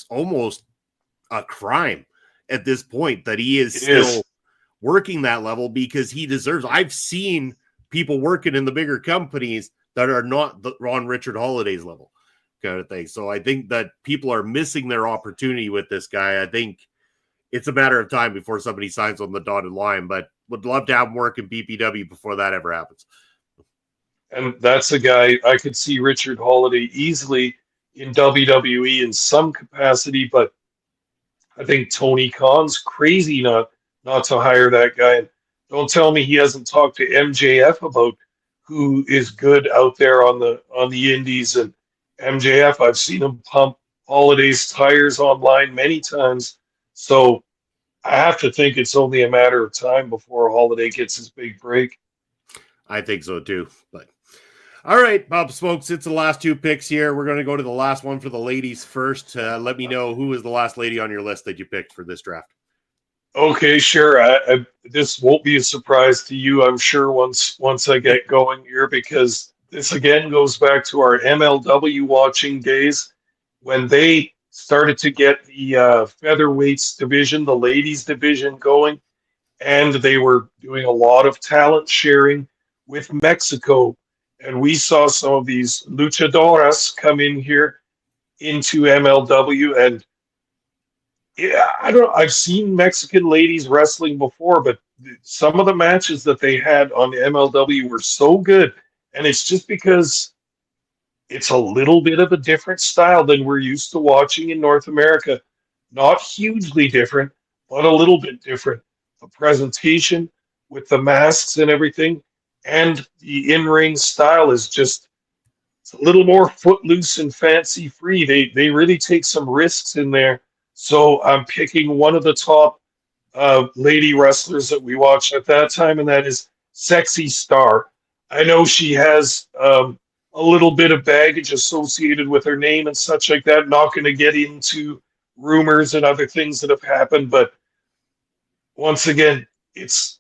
almost a crime at this point that he is still working that level because he deserves. I've seen people working in the bigger companies that are not on Richard Holiday's level kind of thing. So I think that people are missing their opportunity with this guy. I think it's a matter of time before somebody signs on the dotted line, but would love to have him work in BPW before that ever happens. And that's a guy I could see Richard Holiday easily in WWE in some capacity, but I think Tony Khan's crazy not to hire that guy. And don't tell me he hasn't talked to MJF about who is good out there on the indies. And MJF, I've seen him pump Holiday's tires online many times. So I have to think it's only a matter of time before Holiday gets his big break. I think so too, but all right, Bob Smokes, it's the last 2 picks here. We're going to go to the last one for the ladies first. Let me know who is the last lady on your list that you picked for this draft. Okay, sure. This won't be a surprise to you, I'm sure, once I get going here, because this again goes back to our MLW watching days when they started to get the featherweights division, the ladies division going, and they were doing a lot of talent sharing with Mexico. And we saw some of these luchadoras come in here into MLW. And yeah, I've seen Mexican ladies wrestling before, but some of the matches that they had on the MLW were so good. And it's just because it's a little bit of a different style than we're used to watching in North America. Not hugely different, but a little bit different. The presentation with the masks and everything, and the in-ring style is just, it's a little more footloose and fancy free. They really take some risks in there. So I'm picking one of the top lady wrestlers that we watched at that time, and that is Sexy Star. I know she has a little bit of baggage associated with her name and such like that. Not going to get into rumors and other things that have happened, but once again, it's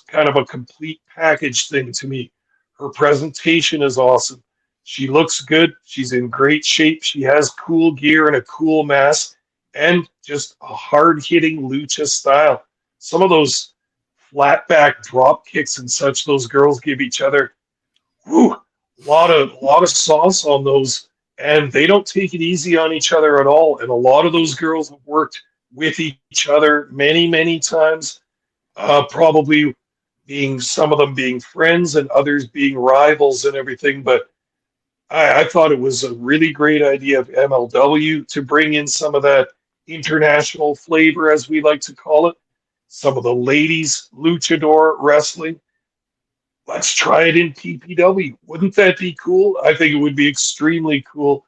kind of a complete package thing to me. Her presentation is awesome. She looks good. She's in great shape. She has cool gear and a cool mask and just a hard-hitting lucha style. Some of those flat back drop kicks and such those girls give each other, lot of sauce on those, and they don't take it easy on each other at all. And a lot of those girls have worked with each other many times, probably being some of them being friends and others being rivals and everything. But I thought it was a really great idea of MLW to bring in some of that international flavor, as we like to call it, some of the ladies luchador wrestling. Let's try it in PPW. Wouldn't that be cool? I think it would be extremely cool.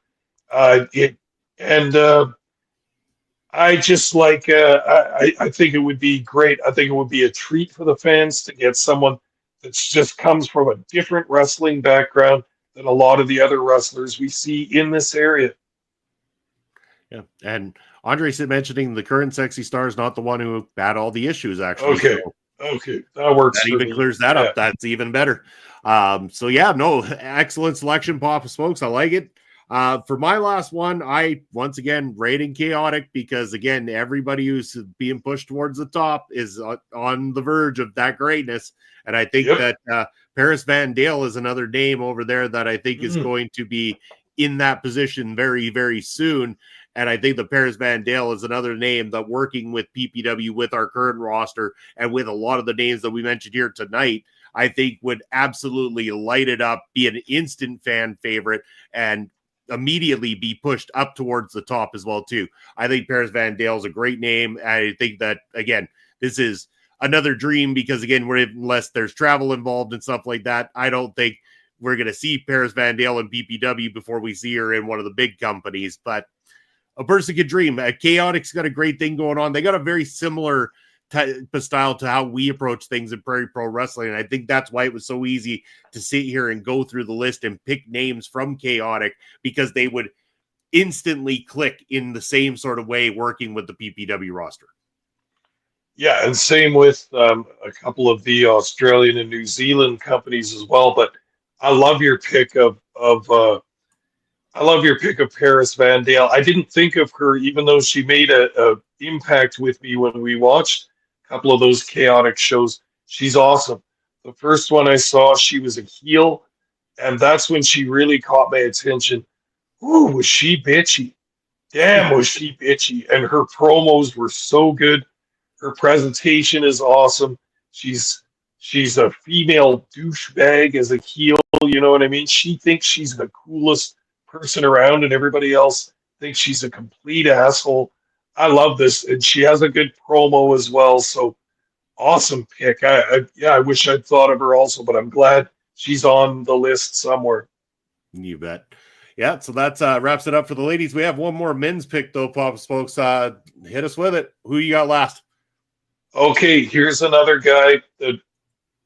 It and I just like I think it would be great. I think it would be a treat for the fans to get someone that just comes from a different wrestling background than a lot of the other wrestlers we see in this area. Yeah, and Andre said mentioning the current sexy star is not the one who had all the issues. Actually, Okay, so okay, that works. that even clears that up. That's even better. So yeah, no, excellent selection, Papa Smokes. I like it. For my last one, I once again rating chaotic because again, everybody who's being pushed towards the top is on the verge of that greatness, and I think that Paris Van Dale is another name over there that I think is going to be in that position very soon. And I think that Paris Van Dale is another name that working with PPW, with our current roster, and with a lot of the names that we mentioned here tonight, I think would absolutely light it up, be an instant fan favorite, and immediately be pushed up towards the top as well too. I think Paris Van Dale is a great name. I think that again, this is another dream because again, unless there's travel involved and stuff like that, I don't think we're going to see Paris Van Dale in PPW before we see her in one of the big companies. But a person could dream. Chaotic's got a great thing going on. They got a very similar type of style to how we approach things in Prairie Pro Wrestling. And I think that's why it was so easy to sit here and go through the list and pick names from Chaotic, because they would instantly click in the same sort of way working with the PPW roster. Yeah, and same with a couple of the Australian and New Zealand companies as well. But I love your pick of Paris Van Dale. I didn't think of her, even though she made a impact with me when we watched a couple of those chaotic shows. She's awesome. The first one I saw, she was a heel, and that's when she really caught my attention. Ooh, was she bitchy? Damn, was she bitchy? And her promos were so good. Her presentation is awesome. She's a female douchebag as a heel. You know what I mean? She thinks she's the coolest person around, and everybody else thinks she's a complete asshole. I love this, and she has a good promo as well. So awesome pick. I wish I'd thought of her also, but I'm glad she's on the list somewhere. You bet. Yeah, so that's wraps it up for the ladies. We have one more men's pick though, Papa Smokes. Hit us with it. Who you got last? Okay, here's another guy that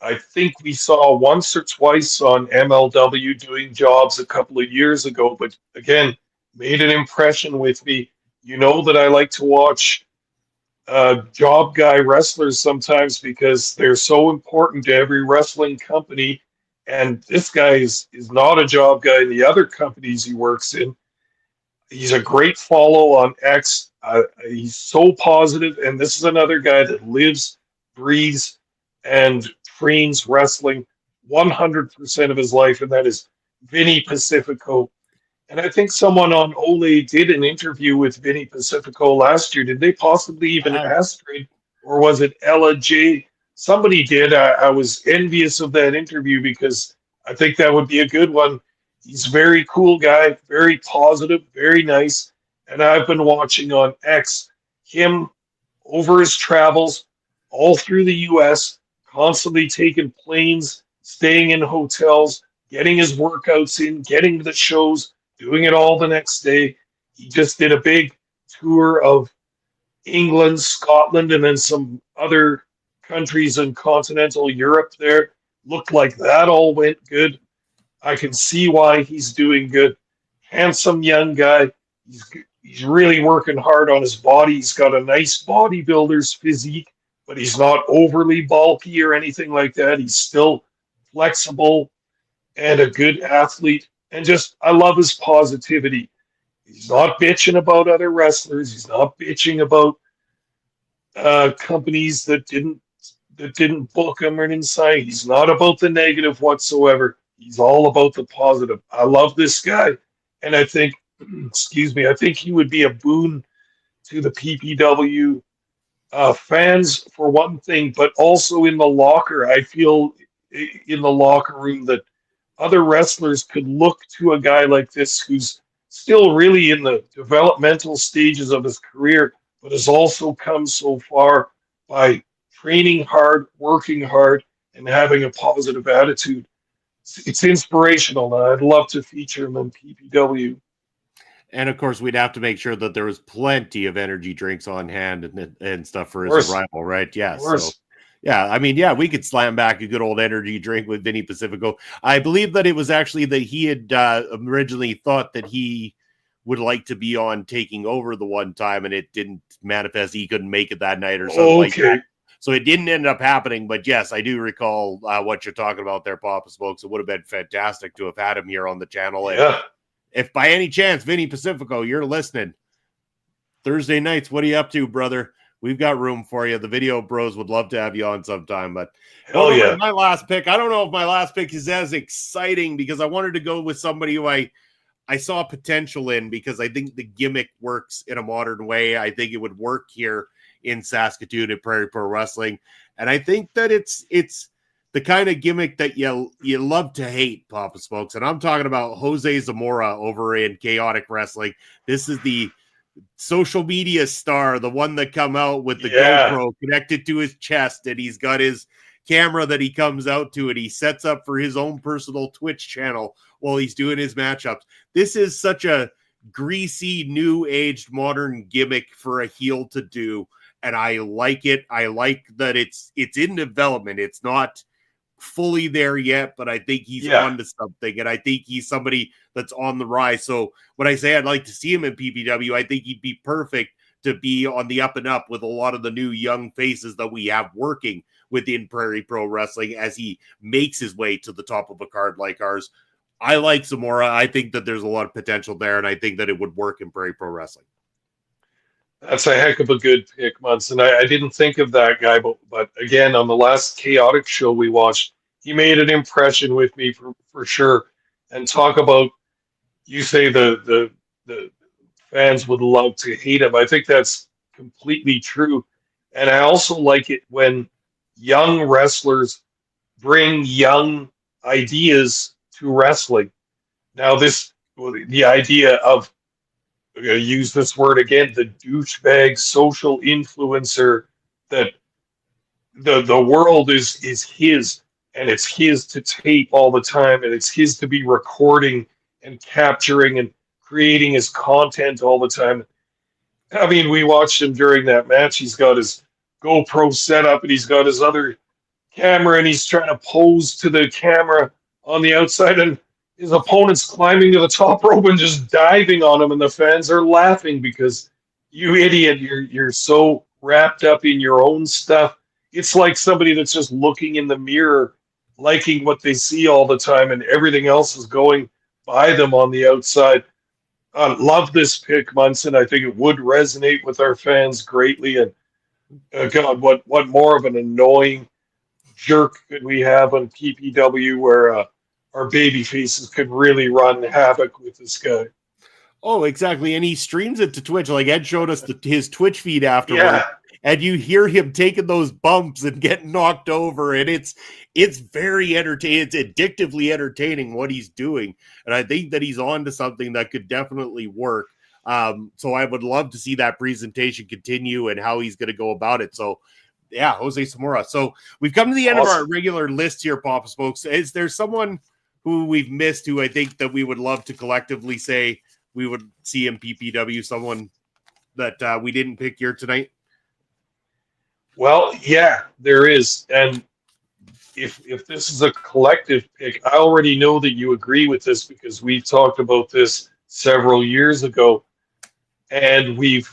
I think we saw once or twice on MLW doing jobs a couple of years ago, but again, made an impression with me. You know that I like to watch job guy wrestlers sometimes because they're so important to every wrestling company. And this guy is not a job guy in the other companies he works in. He's a great follow on X. He's so positive, and this is another guy that lives, breathes, and trains wrestling 100% of his life, and that is Vinny Pacifico. And I think someone on Ole did an interview with Vinny Pacifico last year. Did they possibly even Astrid, or was it Ella J? Somebody did. I was envious of that interview because I think that would be a good one. He's a very cool guy, very positive, very nice. And I've been watching on X him over his travels all through the U.S., constantly taking planes, staying in hotels, getting his workouts in, getting to the shows, doing it all the next day. He just did a big tour of England, Scotland, and then some other countries in continental Europe there. Looked like that all went good. I can see why he's doing good. Handsome young guy. He's really working hard on his body. He's got a nice bodybuilder's physique, but he's not overly bulky or anything like that. He's still flexible and a good athlete. And just, I love his positivity. He's not bitching about other wrestlers. He's not bitching about companies that didn't book him or didn't sign. He's not about the negative whatsoever. He's all about the positive. I love this guy, and I think, excuse me, I think he would be a boon to the PPW fans for one thing, but also in the locker. I feel in the locker room that other wrestlers could look to a guy like this who's still really in the developmental stages of his career, but has also come so far by training hard, working hard, and having a positive attitude. It's inspirational, and I'd love to feature him in PPW. And of course, we'd have to make sure that there was plenty of energy drinks on hand and stuff for his arrival, right? Yeah. So, yeah, I mean, yeah, we could slam back a good old energy drink with Vinny Pacifico. I believe that it was actually that he had originally thought that he would like to be on Taking Over the one time, and it didn't manifest. He couldn't make it that night or something like that. So it didn't end up happening. But yes, I do recall what you're talking about there, Papa Smokes. It would have been fantastic to have had him here on the channel. And yeah. If by any chance, Vinny Pacifico, you're listening, Thursday nights, what are you up to, brother? We've got room for you. The Video Bros would love to have you on sometime. But my last pick, I don't know if my last pick is as exciting because I wanted to go with somebody who I saw potential in because I think the gimmick works in a modern way. I think it would work here in Saskatoon at Prairie Pro Wrestling. And I think that it's the kind of gimmick that you love to hate, Papa Smokes. And I'm talking about Jose Zamora over in Chaotic Wrestling. This is the social media star, the one that come out with the GoPro connected to his chest, and he's got his camera that he comes out to, and he sets up for his own personal Twitch channel while he's doing his matchups. This is such a greasy, new-aged, modern gimmick for a heel to do, and I like it. I like that it's in development. It's not fully there yet, but I think he's onto something, and I think he's somebody that's on the rise. So when I say I'd like to see him in PPW, I think he'd be perfect to be on the up and up with a lot of the new young faces that we have working within Prairie Pro Wrestling as he makes his way to the top of a card like ours. I like Zamora. I think that there's a lot of potential there, and I think that it would work in Prairie Pro Wrestling. That's a heck of a good pick, Munson. I didn't think of that guy, but again, on the last Chaotic show we watched, he made an impression with me for sure. And talk about, you say the fans would love to hate him. I think that's completely true. And I also like it when young wrestlers bring young ideas to wrestling. Now, the idea of, I'm going to use this word again, the douchebag social influencer, that the world is his, and it's his to tape all the time, and it's his to be recording and capturing and creating his content all the time. I mean, we watched him during that match. He's got his GoPro set up, and he's got his other camera, and he's trying to pose to the camera on the outside, and his opponent's climbing to the top rope and just diving on him, and the fans are laughing because, you idiot, you're so wrapped up in your own stuff. It's like somebody that's just looking in the mirror, liking what they see all the time, and everything else is going by them on the outside. I love this pick, Munson. I think it would resonate with our fans greatly. And God, what more of an annoying jerk could we have on PPW where our baby faces could really run havoc with this guy? Oh, exactly. And he streams it to Twitch. Like Ed showed us his Twitch feed afterward. Yeah. And you hear him taking those bumps and getting knocked over. And it's very entertaining. It's addictively entertaining what he's doing. And I think that he's on to something that could definitely work. So I would love to see that presentation continue and how he's going to go about it. So, yeah, Jose Zamora. So we've come to the end of our regular list here, Papa Smokes. Is there someone who we've missed who I think that we would love to collectively say we would see in PPW, someone that we didn't pick here tonight? Well, yeah, there is. And if this is a collective pick, I already know that you agree with this because we've talked about this several years ago. And we've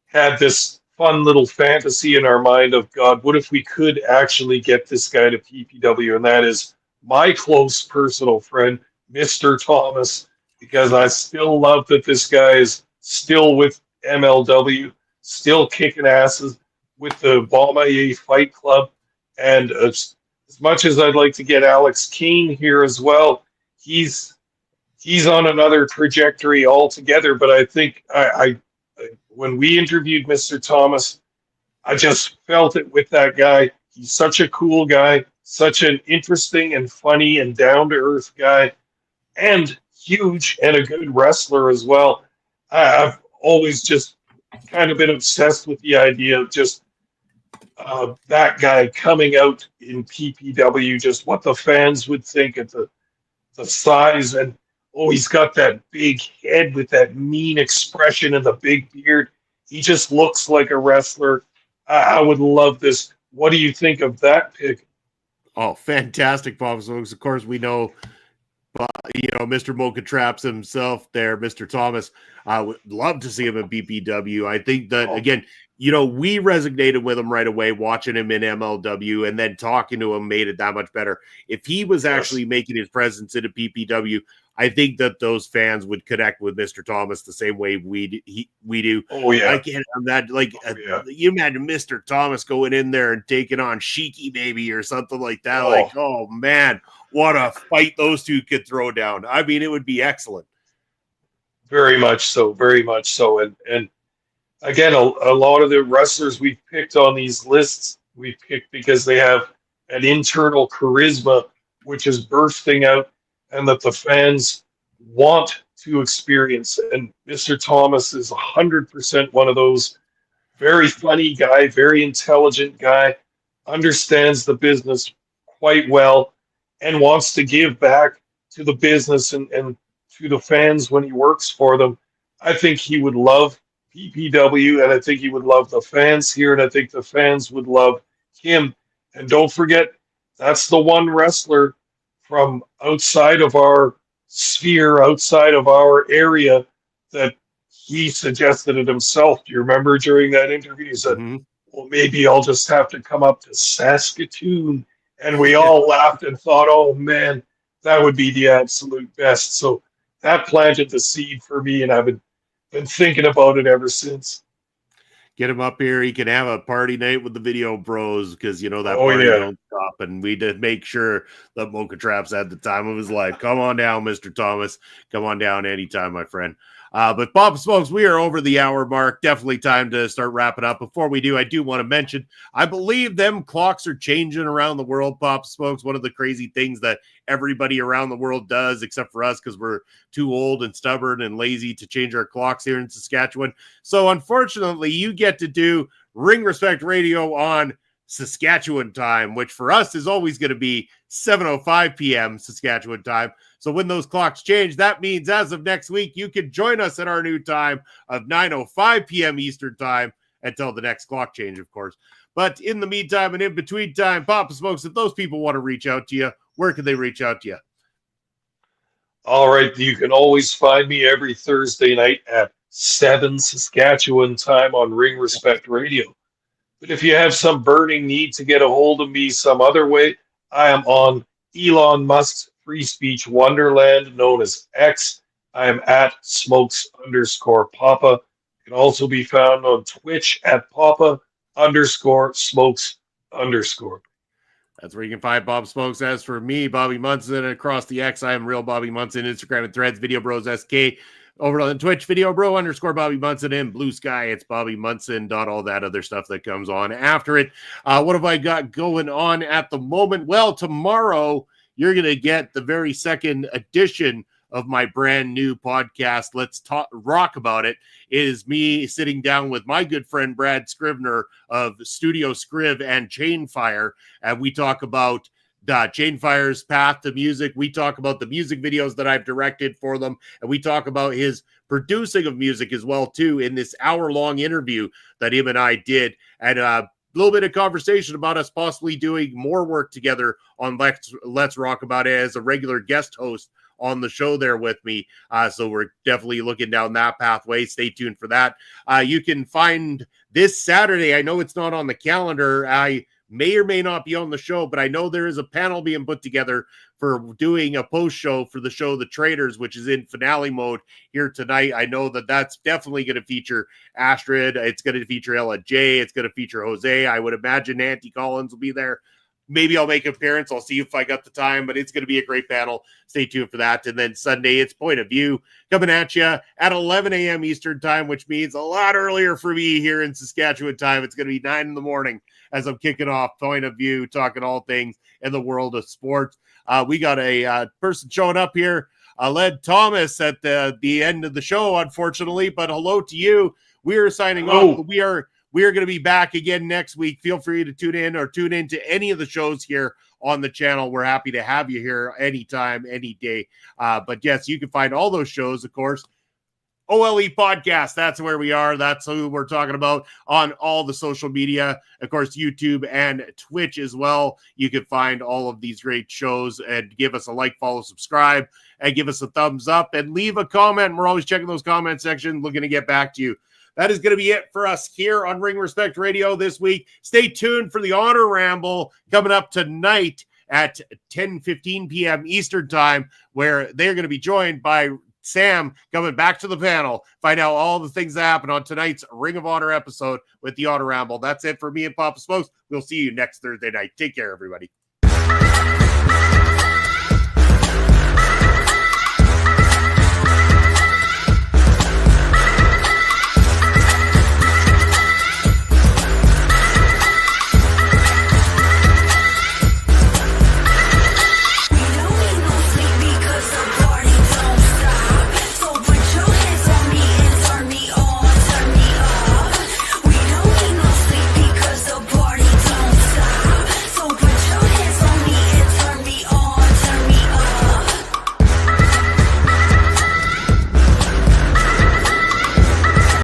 had this fun little fantasy in our mind of, God, what if we could actually get this guy to PPW? And that is my close personal friend, Mr. Thomas, because I still love that this guy is still with MLW, still kicking asses with the Bombaye Fight Club, and as much as I'd like to get Alex Kane here as well, he's on another trajectory altogether. But I think when we interviewed Mr. Thomas, I just felt it with that guy. He's such a cool guy, such an interesting and funny and down to earth guy, and huge and a good wrestler as well. I've always just kind of been obsessed with the idea of just that guy coming out in PPW, just what the fans would think at the size. And oh, he's got that big head with that mean expression and the big beard. He just looks like a wrestler. I would love this. What do you think of that pick? Oh, fantastic, Bob. So, of course, we know, Mr. Mocha Traps himself there, Mr. Thomas. I would love to see him in BPW. I think that, again, we resonated with him right away, watching him in MLW, and then talking to him made it that much better. If he was actually making his presence into PPW, I think that those fans would connect with Mr. Thomas the same way we do. Oh, yeah. I can't imagine, you imagine Mr. Thomas going in there and taking on Sheiky Baby or something like that. Oh, man, what a fight those two could throw down. I mean, it would be excellent. Very much so, very much so. And again, a lot of the wrestlers we've picked on these lists, we picked because they have an internal charisma which is bursting out and that the fans want to experience. And Mr. Thomas is 100% one of those. Very funny guy, very intelligent guy, understands the business quite well, and wants to give back to the business and to the fans when he works for them. I think he would love PPW, and I think he would love the fans here, and I think the fans would love him. And don't forget, that's the one wrestler from outside of our sphere, outside of our area, that he suggested it himself. Do you remember during that interview? He said, well, maybe I'll just have to come up to Saskatoon. And we all laughed and thought, oh, man, that would be the absolute best. So that planted the seed for me, and I've been thinking about it ever since. Get him up here. He can have a party night with the Video Bros because, that party don't stop. And we did make sure that Mocha Traps had the time of his life. Come on down, Mr. Thomas. Come on down anytime, my friend. But Bob Smokes, we are over the hour mark. Definitely time to start wrapping up. Before we do, I do want to mention, I believe them clocks are changing around the world, Bob Smokes. One of the crazy things that everybody around the world does, except for us, because we're too old and stubborn and lazy to change our clocks here in Saskatchewan. So unfortunately, you get to do Ring Respect Radio on Saskatchewan time, which for us is always going to be 7:05 p.m. Saskatchewan time. So when those clocks change, that means as of next week, you can join us at our new time of 9:05 p.m. Eastern time until the next clock change, of course. But in the meantime and in between time, Papa Smokes, if those people want to reach out to you, where can they reach out to you? All right. You can always find me every Thursday night at 7 Saskatchewan time on Ring Respect Radio. But if you have some burning need to get a hold of me some other way, I am on Elon Musk's free speech wonderland known as X. I am at smokes_Papa. You can also be found on Twitch at Papa_Smokes_. That's where you can find Bob Smokes. As for me, Bobby Munson, across the X, I am Real Bobby Munson, Instagram and Threads, Video Bros SK. Over on Twitch, Video Bro _Bobby Munson, and Blue Sky, it's Bobby Munson, all that other stuff that comes on after it. What have I got going on at the moment? Well, tomorrow you're going to get the very second edition of my brand new podcast, Let's Rock About It. It is me sitting down with my good friend Brad Scrivener of Studio Scriv and Chainfire, and we talk about Chainfire's path to music. We talk about the music videos that I've directed for them, and we talk about his producing of music as well too in this hour-long interview that him and I did, and a little bit of conversation about us possibly doing more work together on Let's Rock About It as a regular guest host on the show there with me. So we're definitely looking down that pathway. Stay tuned for that. You can find this Saturday. I know it's not on the calendar. I may or may not be on the show, but I know there is a panel being put together for doing a post show for the show The Traders, which is in finale mode here tonight. I know that that's definitely going to feature Astrid. It's going to feature Ella J. It's going to feature Jose. I would imagine Auntie Collins will be there. Maybe I'll make an appearance. I'll see if I got the time, but it's going to be a great panel. Stay tuned for that. And then Sunday, it's Point of View coming at you at 11 a.m. Eastern time, which means a lot earlier for me here in Saskatchewan time. It's going to be 9 in the morning as I'm kicking off Point of View, talking all things in the world of sports. We got a person showing up here, Led Thomas, at the end of the show, unfortunately, but hello to you. We are signing off. We are going to be back again next week. Feel free to tune in or tune in to any of the shows here on the channel. We're happy to have you here anytime, any day. But yes, you can find all those shows, of course. OLE Podcast, that's where we are. That's who we're talking about on all the social media. Of course, YouTube and Twitch as well. You can find all of these great shows and give us a like, follow, subscribe, and give us a thumbs up and leave a comment. We're always checking those comment sections, looking to get back to you. That is going to be it for us here on Ring Respect Radio this week. Stay tuned for the Honor Ramble coming up tonight at 10:15 p.m. Eastern Time, where they're going to be joined by Sam coming back to the panel, find out all the things that happen on tonight's Ring of Honor episode with the Honor Ramble. That's it for me and Papa Smokes. We'll see you next Thursday night. Take care, everybody.